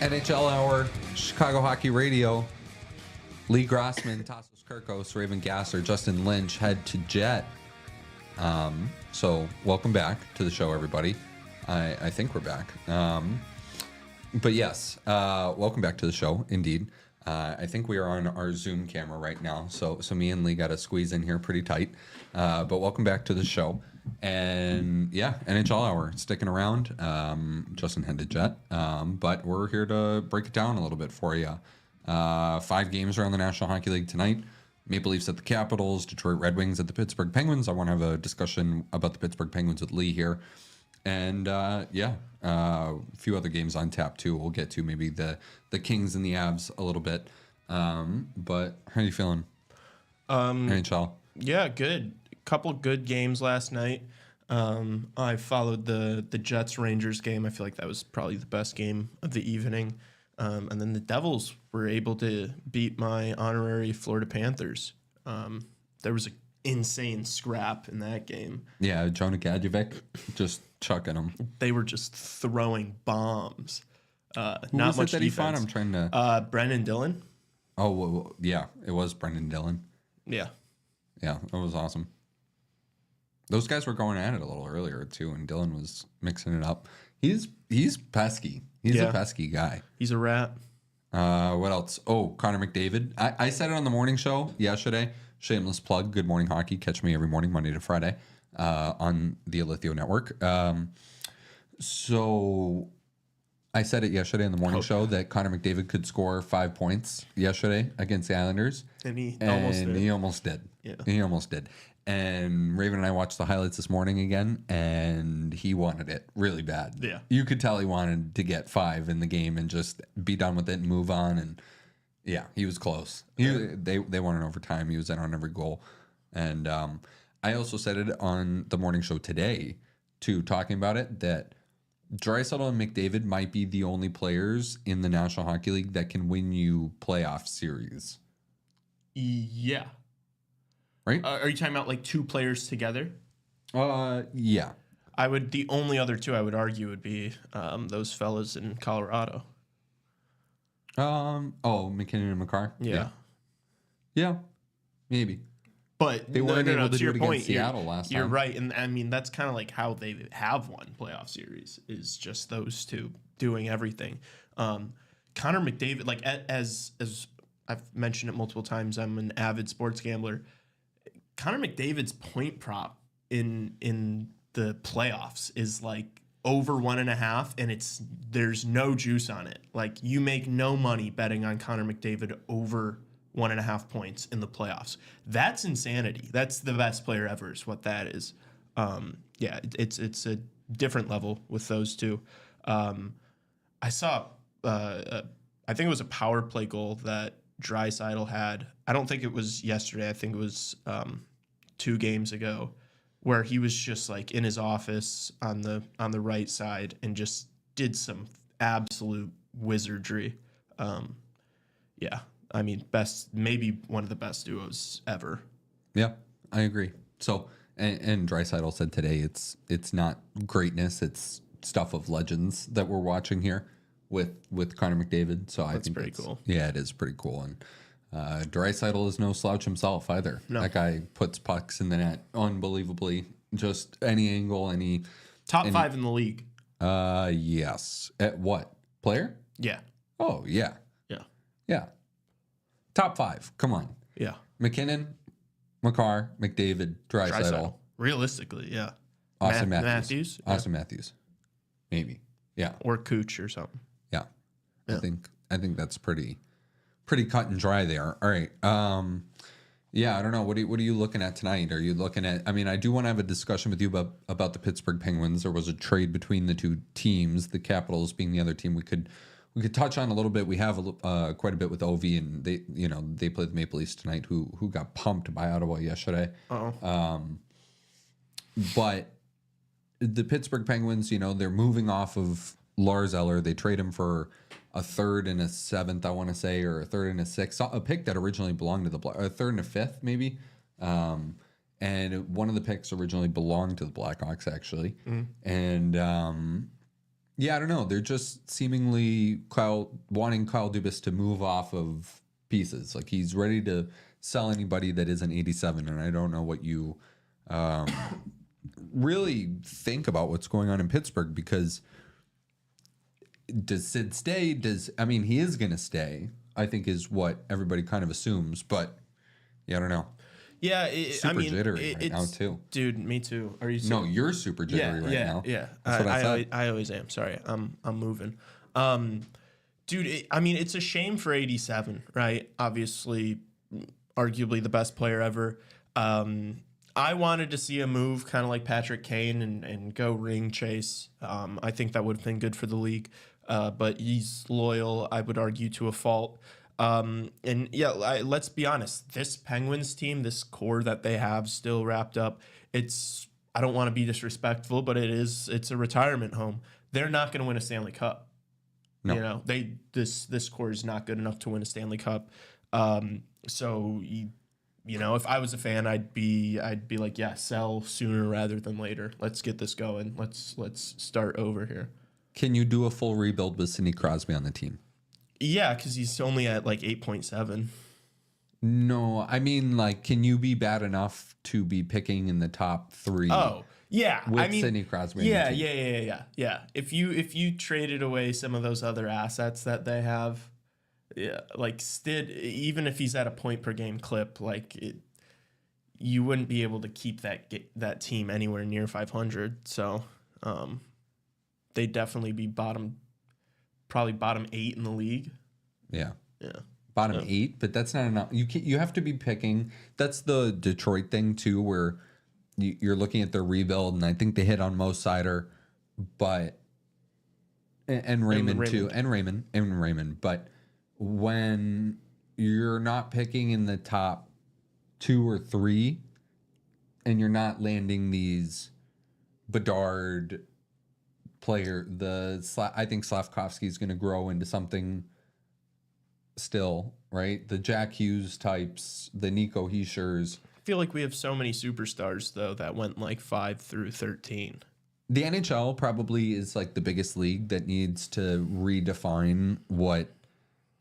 NHL Hour, Chicago Hockey Radio. Lee Grossman, Tassos Kirkos, Raven Gasser, Justin Lynch head to Jet. So welcome back to the show, everybody. I think we're back. But yes, welcome back to the show, indeed. I think we are on our Zoom camera right now, so me and Lee got to squeeze in here pretty tight. But welcome back to the show. And yeah, NHL Hour, sticking around. Justin head to Jet. But we're here to break it down a little bit for you. 5 games around the National Hockey League tonight. Maple Leafs at the Capitals, Detroit Red Wings at the Pittsburgh Penguins. I want to have a discussion about the Pittsburgh Penguins with Lee here. And a few other games on tap too. We'll get to maybe the Kings and the Avs a little bit. But how are you feeling? NHL. Yeah, good. A couple good games last night. I followed the Jets Rangers game. I feel like that was probably the best game of the evening. And then the Devils were able to beat my honorary Florida Panthers. There was an insane scrap in that game. Yeah, Jonah Gadjevic just chucking them. They were just throwing bombs. Who not was much it that he defense. fought? I'm trying to. Brendan Dillon. Oh, well, yeah, it was Brendan Dillon. Yeah. Yeah, that was awesome. Those guys were going at it a little earlier too, and Dillon was mixing it up. He's pesky. He's a pesky guy. He's a rat. What else? Oh, Connor McDavid. I said it on the morning show yesterday. Shameless plug. Good Morning Hockey. Catch me every morning, Monday to Friday, on the Alithio Network. So I said it yesterday on the morning show that Connor McDavid could score 5 points yesterday against the Islanders. And he almost did. Yeah. He almost did. And Raven and I watched the highlights this morning again, and he wanted it really bad. Yeah. You could tell he wanted to get 5 in the game and just be done with it and move on. And yeah, he was close. They won in overtime. He was in on every goal. And I also said it on the morning show today, too, talking about it, that Draisaitl and McDavid might be the only players in the National Hockey League that can win you playoff series. Yeah. Right? Are you talking about like 2 players together? Yeah. The only other 2 I would argue would be those fellas in Colorado. McKinnon and McCarr? Yeah. Maybe. But they weren't able to do your it against point, Seattle last time. You're right. And I mean, that's kind of like how they have won playoff series, is just those 2 doing everything. Connor McDavid, like as I've mentioned it multiple times, I'm an avid sports gambler. Connor McDavid's point prop in the playoffs is like over 1.5, and there's no juice on it. Like, you make no money betting on Connor McDavid over 1.5 points in the playoffs. That's insanity. That's the best player ever is what that is. It's a different level with those 2. I saw I think it was a power play goal that Draisaitl had. I don't think it was yesterday. I think it was 2 games ago, where he was just like in his office on the right side and just did some absolute wizardry. I mean, maybe one of the best duos ever. Yeah, I agree. So, and Draisaitl said today it's not greatness, it's stuff of legends that we're watching here with Connor McDavid. So I think pretty cool. Yeah, it is pretty cool. And Draisaitl is no slouch himself either. No. That guy puts pucks in the net unbelievably. Just any angle, Top 5 in the league. Yes. At what? Player? Yeah. Oh, yeah. Yeah. Yeah. Top 5. Come on. Yeah. McKinnon, McCarr, McDavid, Draisaitl. Realistically, yeah. Austin Matthews. Austin Matthews. Maybe. Yeah. Or Cooch or something. Yeah. Yeah. I think that's pretty cut and dry there. All right. I don't know. What are you looking at tonight? Are you looking at, I mean, I do want to have a discussion with you about the Pittsburgh Penguins. There was a trade between the 2 teams, the Capitals being the other team we could touch on a little bit. We have quite a bit with Ovi, and they played the Maple Leafs tonight, who got pumped by Ottawa yesterday. But the Pittsburgh Penguins, they're moving off of Lars Eller. They trade him for a 3rd and a 7th, I want to say, or a 3rd and a 6th, a pick that originally belonged to the a 3rd and a 5th, maybe. And one of the picks originally belonged to the Blackhawks, actually. And Yeah, I don't know. They're just seemingly wanting Kyle Dubas to move off of pieces. Like he's ready to sell anybody that isn't 87, and I don't know what you really think about what's going on in Pittsburgh, because does Sid stay? He is going to stay, I think, is what everybody kind of assumes, but yeah, I don't know. Yeah, Super jittery right now too. Dude, me too. Are you? No, you're super jittery right now. Yeah, That's what I said. I always am. Sorry, I'm moving. Dude, it's a shame for 87, right? Obviously, arguably the best player ever. I wanted to see a move kind of like Patrick Kane and go ring chase. I think that would have been good for the league. But he's loyal, I would argue, to a fault. Let's be honest. This Penguins team, this core that they have still wrapped up, I don't want to be disrespectful, but it's a retirement home. They're not going to win a Stanley Cup. No. This core is not good enough to win a Stanley Cup. If I was a fan, I'd be like, yeah, sell sooner rather than later. Let's get this going. Let's start over here. Can you do a full rebuild with Sidney Crosby on the team? Yeah, because he's only at like 8.7. No, I mean, like, can you be bad enough to be picking in the top 3? Oh, yeah. With Sidney Crosby. Yeah. If you traded away some of those other assets that they have, yeah, like Stid, even if he's at a point per game clip, you wouldn't be able to keep that team anywhere near 500. So, they'd definitely be probably bottom 8 in the league. Yeah. Yeah. Bottom 8, but that's not enough. You have to be picking. That's the Detroit thing too, where you're looking at their rebuild, and I think they hit on Mo Sider, but and Raymond too, and Raymond. But when you're not picking in the top 2 or 3, and you're not landing these Bedard player, I think Slavkovsky is going to grow into something still, right? The Jack Hughes types, the Nico Heishers. I feel like we have so many superstars, though, that went like 5 through 13. The NHL probably is like the biggest league that needs to redefine what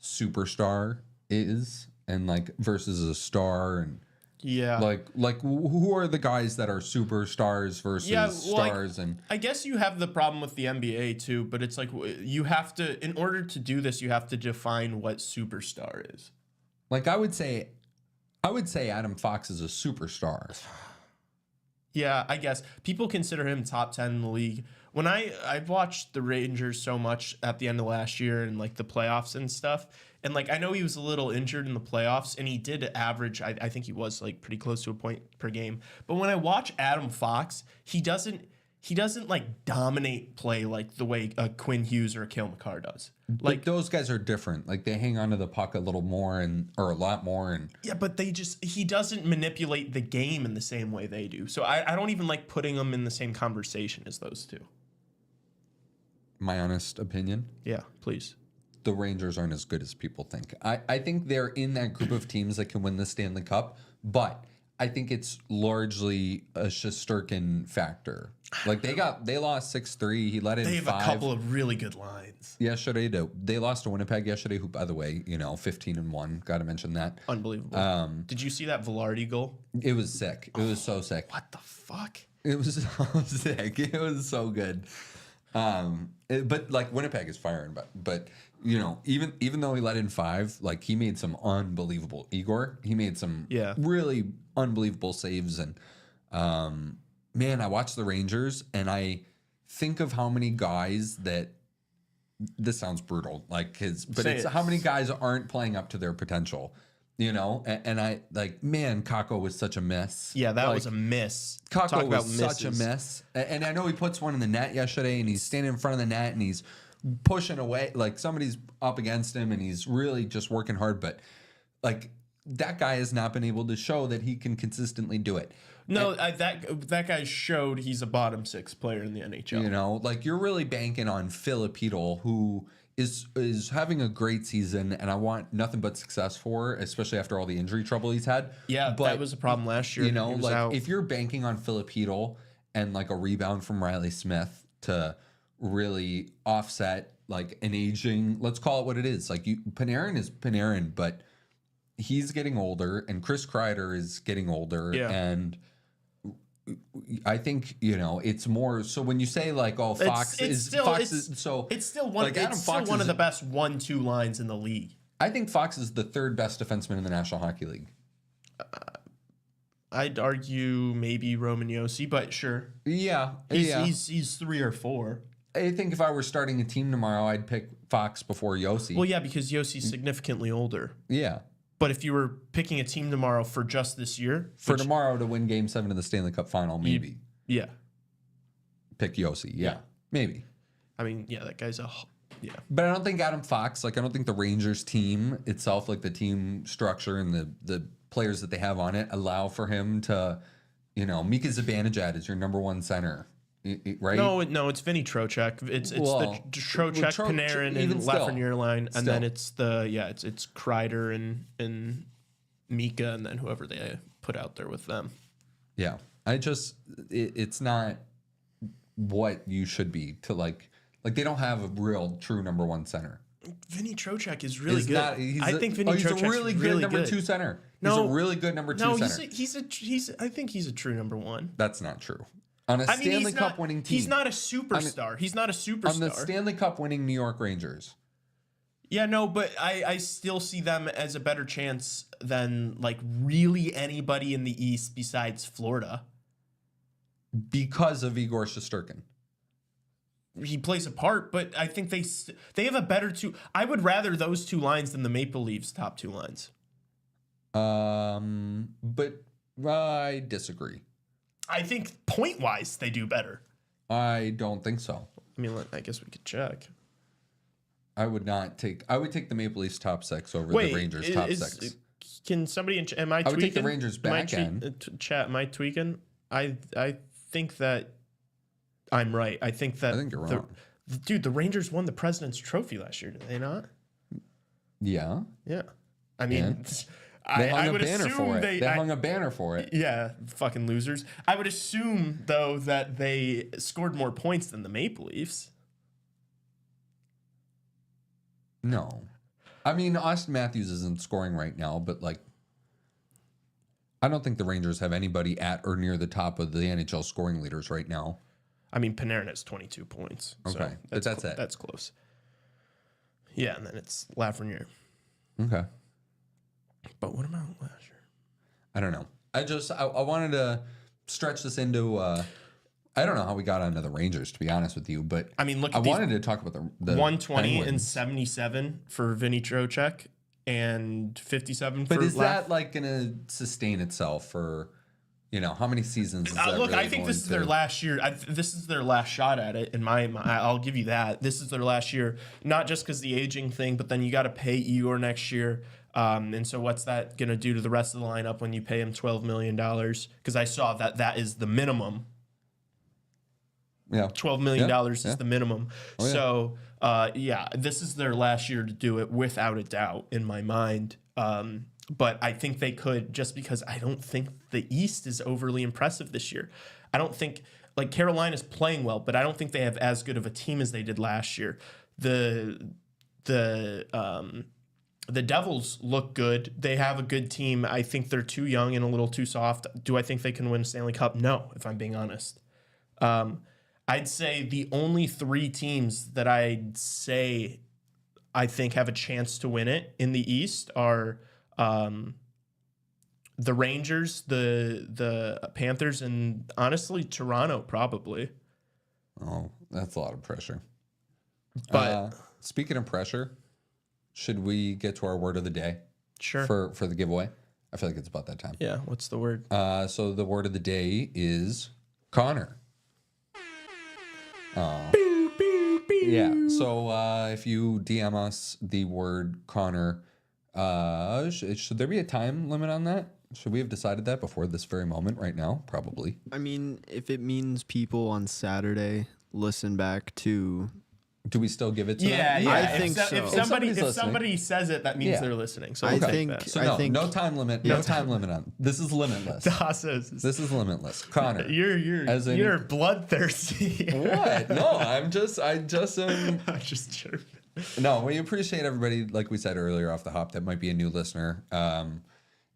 superstar is, and like versus a star, and yeah, like who are the guys that are superstars versus stars? And I guess you have the problem with the NBA too, but it's like you have to, in order to do this, you have to define what superstar is. Like I would say Adam Fox is a superstar. Yeah, I guess people consider him top 10 in the league. When I've watched the Rangers so much at the end of last year and like the playoffs and stuff, and like I know he was a little injured in the playoffs, and he did average, I think he was like pretty close to a point per game. But when I watch Adam Fox, he doesn't like dominate play like the way a Quinn Hughes or a Cale Makar does. Like those guys are different. Like they hang onto the puck a little more or a lot more. And yeah, but he doesn't manipulate the game in the same way they do. So I don't even like putting them in the same conversation as those two. My honest opinion. Yeah, please. The Rangers aren't as good as people think. I think they're in that group of teams that can win the Stanley Cup, but I think it's largely a Shesterkin factor. Like they lost 6-3. He let in 5. They have a couple of really good lines. Yesterday, they lost to Winnipeg yesterday, who, by the way, 15-1. Got to mention that. Unbelievable. Did you see that Velarde goal? It was sick. It was so sick. What the fuck? It was so sick. It was so good. But like Winnipeg is firing, but even though he let in 5, like he made some unbelievable he made some really unbelievable saves. And man, I watch the Rangers and I think of how many guys that, this sounds brutal, how many guys aren't playing up to their potential, and I like, man, Kakko was such a mess. Yeah, that was a miss. Kakko was such a mess. And I know he puts one in the net yesterday, and he's standing in front of the net and he's pushing away, like somebody's up against him and he's really just working hard. But like that guy has not been able to show that he can consistently do it. No, that guy showed he's a bottom 6 player in the NHL. Like you're really banking on Filipino, who is having a great season, and I want nothing but success for, especially after all the injury trouble he's had. Yeah, but that was a problem last year. Like if you're banking on Filipino and like a rebound from Riley Smith to really offset like an aging. Let's call it what it is. Like Panarin is Panarin, but he's getting older, and Chris Kreider is getting older, and I think it's more. So when you say like, oh, Fox is still one. It's still one of the best 1-2 lines in the league. I think Fox is the third best defenseman in the National Hockey League. I'd argue maybe Roman Josi, but sure. Yeah, he's 3 or 4. I think if I were starting a team tomorrow, I'd pick Fox before Josi. Well, yeah, because Yosi's significantly older. Yeah. But if you were picking a team tomorrow for just this year, tomorrow to win Game 7 of the Stanley Cup Final, maybe. Pick Josi. Yeah, maybe. I mean, that guy's But I don't think Adam Fox. Like, I don't think the Rangers team itself, like the team structure and the players that they have on it, allow for him to, Mika Zibanejad is your number one center. Right? No, it's Vinny Trocheck. It's the Trocheck, Panarin, and Lafreniere line, and then it's it's Kreider and Mika, and then whoever they put out there with them. Yeah, it's not what you should be to like they don't have a real true number one center. Vinny Trocheck is really good. I think Vinny Trocheck is a really good number two center. He's a really good number two center. I think he's a true number one. That's not true. On a Stanley Cup winning team. He's not a superstar. He's not a superstar. On the Stanley Cup winning New York Rangers. Yeah, no, but I still see them as a better chance than like really anybody in the East besides Florida. Because of Igor Shesterkin. He plays a part, but I think they have a better two. I would rather those two lines than the Maple Leafs' top two lines. But I disagree. I think point-wise, they do better. I don't think so. I mean, I guess we could check. I would take the Maple Leafs top 6 over the Rangers top 6. Can somebody, am I tweaking? I would take the Rangers back end. Chat, am I tweaking? I think that I'm right. I think you're wrong. Dude, the Rangers won the President's Trophy last year, did they not? Yeah. Yeah. I mean... They hung a banner for it. They hung a banner for it. Yeah, fucking losers. I would assume, though, that they scored more points than the Maple Leafs. No. I mean, Austin Matthews isn't scoring right now, but, like, I don't think the Rangers have anybody at or near the top of the NHL scoring leaders right now. I mean, Panarin has 22 points. Okay, so that's it. That's close. Yeah, and then it's Lafreniere. Okay. But what about last year? I don't know. I wanted to stretch this into. I don't know how we got onto the Rangers, to be honest with you, but I mean, look. I wanted to talk about the 120 Penguins. and 77 for Vinny Trocheck and 57. But is that like going to sustain itself for? How many seasons? Is that look, really I think this is their last year. This is their last shot at it. In my, I'll give you that. This is their last year, not just because the aging thing, but then you got to pay Igor next year. And so what's that going to do to the rest of the lineup when you pay him $12 million? Because I saw that is the minimum. Yeah. $12 million is the minimum. Oh, yeah. So, this is their last year to do it without a doubt in my mind. But I think they could, just because I don't think the East is overly impressive this year. I don't think, like, Carolina's playing well, but I don't think they have as good of a team as they did last year. The Devils look good. They have a good team. I think they're too young and a little too soft. Do I think they can win a Stanley Cup? No, if I'm being honest. I'd say the only 3 teams that I'd say I think have a chance to win it in the East are the Rangers, the Panthers, and honestly Toronto probably. Oh, that's a lot of pressure. But speaking of pressure, should we get to our word of the day? Sure. For the giveaway? I feel like it's about that time. Yeah, what's the word? So the word of the day is Connor. Yeah. So if you DM us the word Connor, should there be a time limit on that? Should we have decided that before this very moment right now? Probably. I mean, if it means people on Saturday listen back to Do we still give it to Yeah, them? yeah. I think so. If somebody's somebody listening. says it, that means Yeah. they're listening. So I we'll take think- that. So I no, think- no time limit. No time limit on. This is limitless. Tassos, This is limitless. Connor. you're bloodthirsty. What? No, I just am. I'm just joking. No, we appreciate everybody, like we said earlier off the hop, that might be a new listener.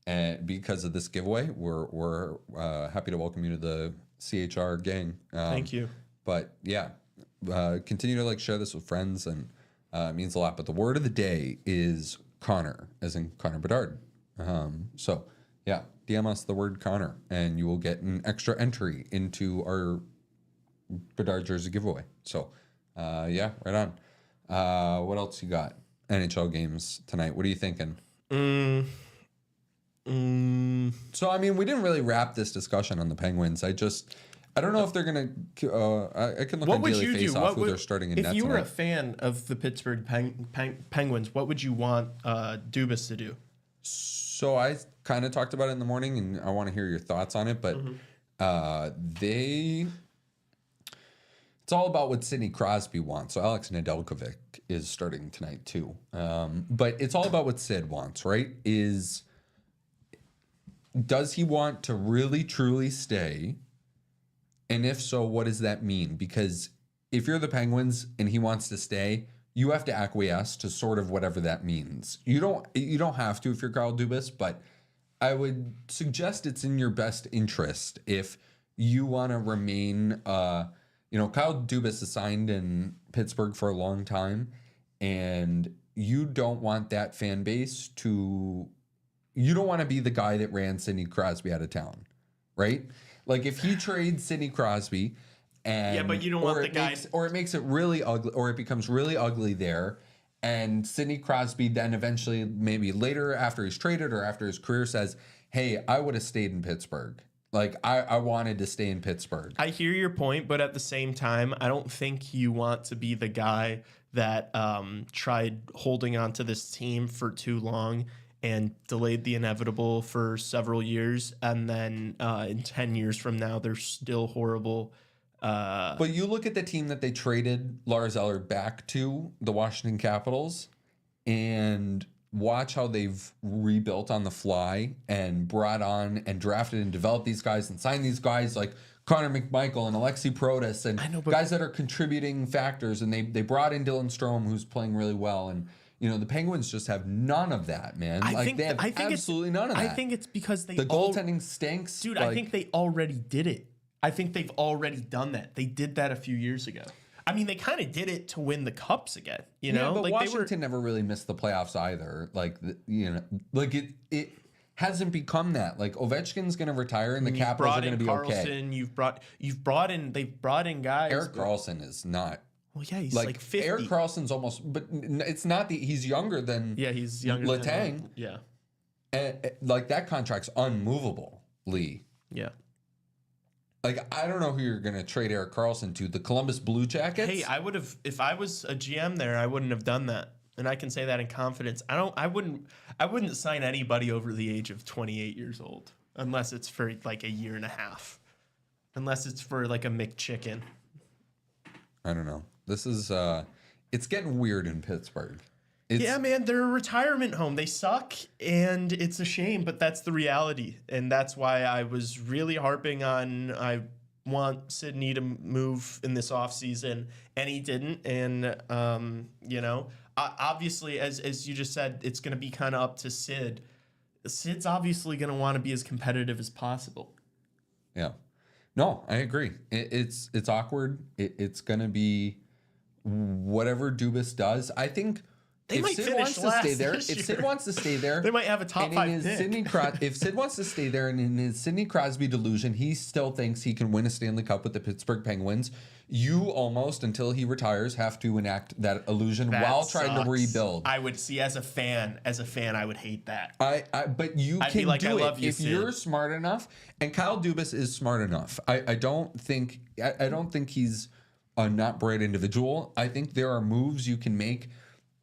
And because of this giveaway, we're happy to welcome you to the CHR gang. Thank you. But yeah, continue to like share this with friends, and it means a lot. But the word of the day is Connor, as in Connor Bedard. So yeah, DM us the word Connor, and you will get an extra entry into our Bedard jersey giveaway. So yeah, right on. What else you got? NHL games tonight. What are you thinking? So I mean, we didn't really wrap this discussion on the Penguins. I don't know if they're gonna. I can look What on would Daily you do? Face Off What who would, they're starting in if net you were a tonight. fan of the Pittsburgh Penguins, what would you want Dubas to do? So I kind of talked about it in the morning, and I want to hear your thoughts on it. But it's all about what Sidney Crosby wants. So Alex Nedeljkovic is starting tonight too. But it's all about what Sid wants, right? Does he want to really truly stay? And if so, what does that mean? Because if you're the Penguins and he wants to stay, you have to acquiesce to sort of whatever that means. You don't have to if you're Kyle Dubas, but I would suggest it's in your best interest if you want to remain. Kyle Dubas is signed in Pittsburgh for a long time, and you don't want that fan base to. You don't want to be the guy that ran Sidney Crosby out of town, right? Like if he trades Sidney Crosby, and but you don't want the guy, or it makes it really ugly, or it becomes really ugly there, and Sidney Crosby then eventually, maybe later after he's traded or after his career, says, "Hey, I would have stayed in Pittsburgh. Like I wanted to stay in Pittsburgh." I hear your point, but at the same time, I don't think you want to be the guy that tried holding on to this team for too long and delayed the inevitable for several years, and then in 10 years from now, they're still horrible. But you look at the team that they traded Lars Eller back to, the Washington Capitals, and watch how they've rebuilt on the fly and brought on and drafted and developed these guys and signed these guys like Connor McMichael and Alexi Protas and guys that are contributing factors. And they brought in Dylan Strome, who's playing really well. And the Penguins just have none of that, man. I think absolutely none of that. I think it's because the goaltending stinks. Dude, I think they already did it. I think they've already done that. They did that a few years ago. I mean, they kind of did it to win the cups again, Yeah, but like Washington never really missed the playoffs either. It hasn't become that. Like Ovechkin's going to retire, and the Capitals are going to be Carlson, okay. They've brought in guys. Eric Carlson is not. Well, yeah, he's like 50. Eric Carlson's almost, but it's not he's younger than. Yeah, he's younger Letang. than yeah. And that contract's unmovable, Lee. Yeah. Like, I don't know who you're going to trade Eric Carlson to. The Columbus Blue Jackets? Hey, I would have, if I was a GM there, I wouldn't have done that. And I can say that in confidence. I wouldn't sign anybody over the age of 28 years old unless it's for like a year and a half. Unless it's for like a McChicken. I don't know. This is, it's getting weird in Pittsburgh. Yeah, man, they're a retirement home. They suck, and it's a shame, but that's the reality. And that's why I was really harping on I want Sidney to move in this offseason, and he didn't. And, obviously, as you just said, it's going to be kind of up to Sid. Sid's obviously going to want to be as competitive as possible. Yeah. No, I agree. It's awkward. It's going to be whatever Dubas does. I think... They might Sid finish wants to last stay there, this if year. Sid wants to stay there, They might have a top 5 pick. If Sid wants to stay there, and in his Sidney Crosby delusion, he still thinks he can win a Stanley Cup with the Pittsburgh Penguins. You almost, until he retires, have to enact that illusion while trying to rebuild. I would see as a fan, I would hate that. But you I'd can be like, do I love it you, if Sid. you're smart enough. And Kyle Dubas is smart enough. I don't think he's a not bright individual. I think there are moves you can make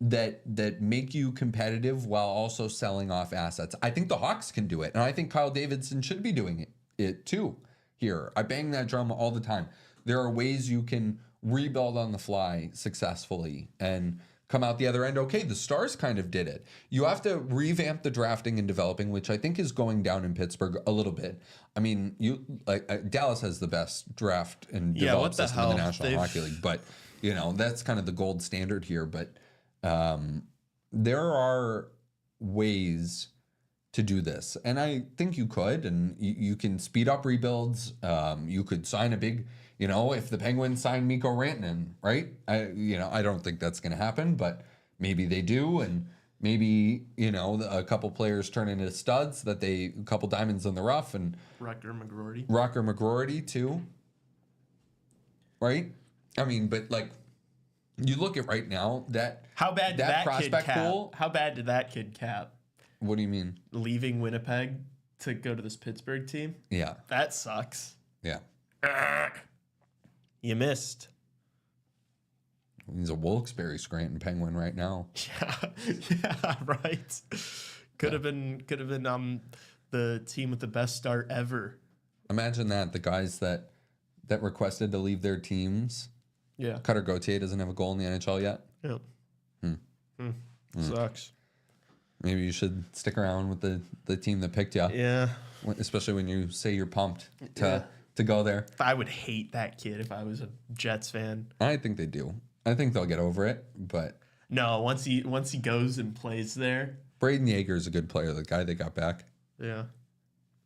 that make you competitive while also selling off assets. I think the Hawks can do it, and I think Kyle Davidson should be doing it too here. I bang that drum all the time. There are ways you can rebuild on the fly successfully and come out the other end. Okay, the Stars kind of did it. You have to revamp the drafting and developing, which I think is going down in Pittsburgh a little bit. I mean, Dallas has the best draft and develop system in the National Hockey League, but that's kind of the gold standard here. But there are ways to do this, and I think you could, and you can speed up rebuilds. You could sign a big. If the Penguins sign Mikko Rantanen, right? I don't think that's going to happen, but maybe they do, and maybe a couple players turn into studs a couple diamonds in the rough, and Rucker McGroarty too, right? I mean, but you look at right now how bad did that prospect kid cap? pool. How bad did that kid cap? What do you mean? Leaving Winnipeg to go to this Pittsburgh team? Yeah, that sucks. Yeah. You missed. He's a Wilkes-Barre Scranton Penguin right now. Yeah, right. Could have been the team with the best start ever. Imagine that, the guys that requested to leave their teams. Yeah. Cutter Gauthier doesn't have a goal in the NHL yet. Yep. Sucks. Maybe you should stick around with the team that picked you. Yeah. Especially when you say you're pumped to go there. I would hate that kid if I was a Jets fan. I think they do. I think they'll get over it, but no, once he goes and plays there. Braden Yeager is a good player, the guy they got back. Yeah.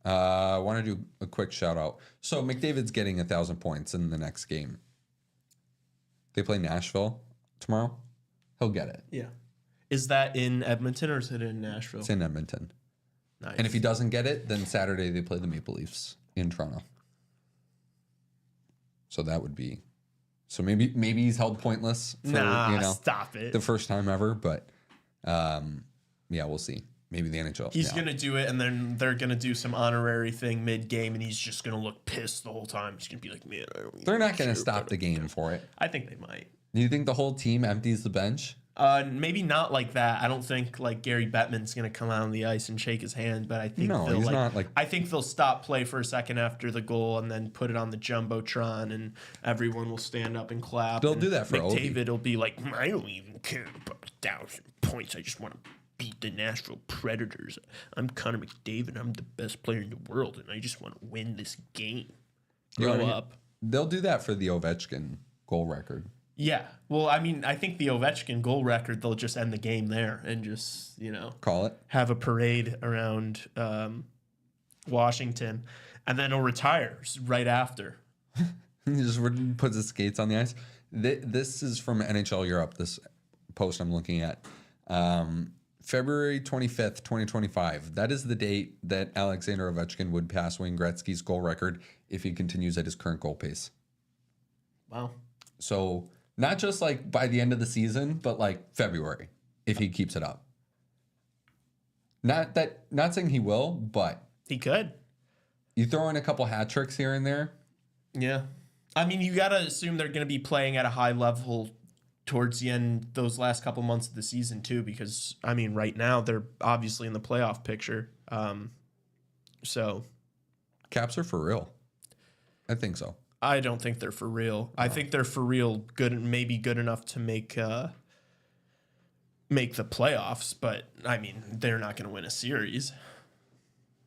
I want to do a quick shout out. So McDavid's getting 1,000 points in the next game. They play Nashville tomorrow. He'll get it. Yeah. Is that in Edmonton or is it in Nashville? It's in Edmonton. Nice. And if he doesn't get it, then Saturday they play the Maple Leafs in Toronto. So that would be. So maybe he's held pointless for stop it. The first time ever, but yeah, we'll see. Maybe the NHL. He's gonna do it, and then they're gonna do some honorary thing mid game, and he's just gonna look pissed the whole time. He's gonna be like, "Man, I don't even They're not gonna care stop about the game for it. I think they might. Do you think the whole team empties the bench? Maybe not like that. I don't think Gary Bettman's gonna come out on the ice and shake his hand, but I think I think they'll stop play for a second after the goal and then put it on the jumbotron, and everyone will stand up and clap. They'll do that for McDavid. Will be like, I don't even care about 1,000 points. I just want to beat the Nashville Predators. I'm Connor McDavid. I'm the best player in the world, and I just want to win this game. Grow up. They'll do that for the Ovechkin goal record. Yeah. Well, I mean, I think the Ovechkin goal record, they'll just end the game there and just, call it. Have a parade around Washington, and then he'll retire right after. He just puts his skates on the ice. This is from NHL Europe, this post I'm looking at. February 25th, 2025. That is the date that Alexander Ovechkin would pass Wayne Gretzky's goal record if he continues at his current goal pace. Wow. So not just by the end of the season, but February, if he keeps it up. Not saying he will, but he could. You throw in a couple hat tricks here and there. Yeah. I mean, you got to assume they're going to be playing at a high level towards the end, those last couple months of the season too, because I mean, right now they're obviously in the playoff picture. So Caps are for real. I think so. I don't think they're for real. No. I think they're for real good, maybe good enough to make the playoffs, but I mean, they're not going to win a series.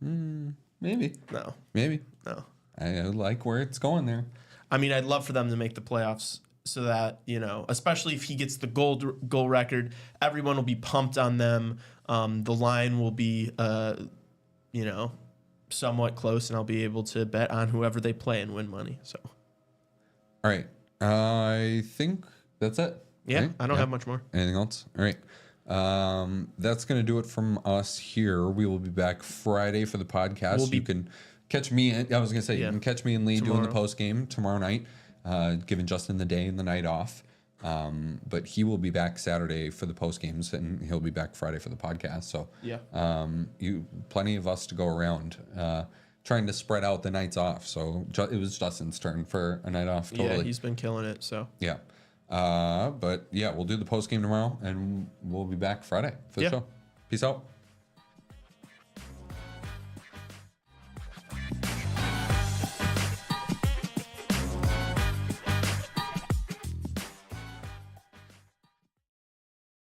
Maybe. No. Maybe. No. I like where it's going there. I mean, I'd love for them to make the playoffs so that, especially if he gets the goal record, everyone will be pumped on them. The line will be, somewhat close, and I'll be able to bet on whoever they play and win money. So, all right. I think that's it. Yeah, right? I don't have much more. Anything else? All right. That's going to do it from us here. We will be back Friday for the podcast. You can catch me. You can catch me and Lee doing the post game tomorrow night, giving Justin the day and the night off. But he will be back Saturday for the post games, and he'll be back Friday for the podcast. So plenty of us to go around, trying to spread out the nights off. So it was Justin's turn for a night off. Totally. Yeah, he's been killing it. So yeah. But yeah, we'll do the post game tomorrow, and we'll be back Friday for the show. Peace out.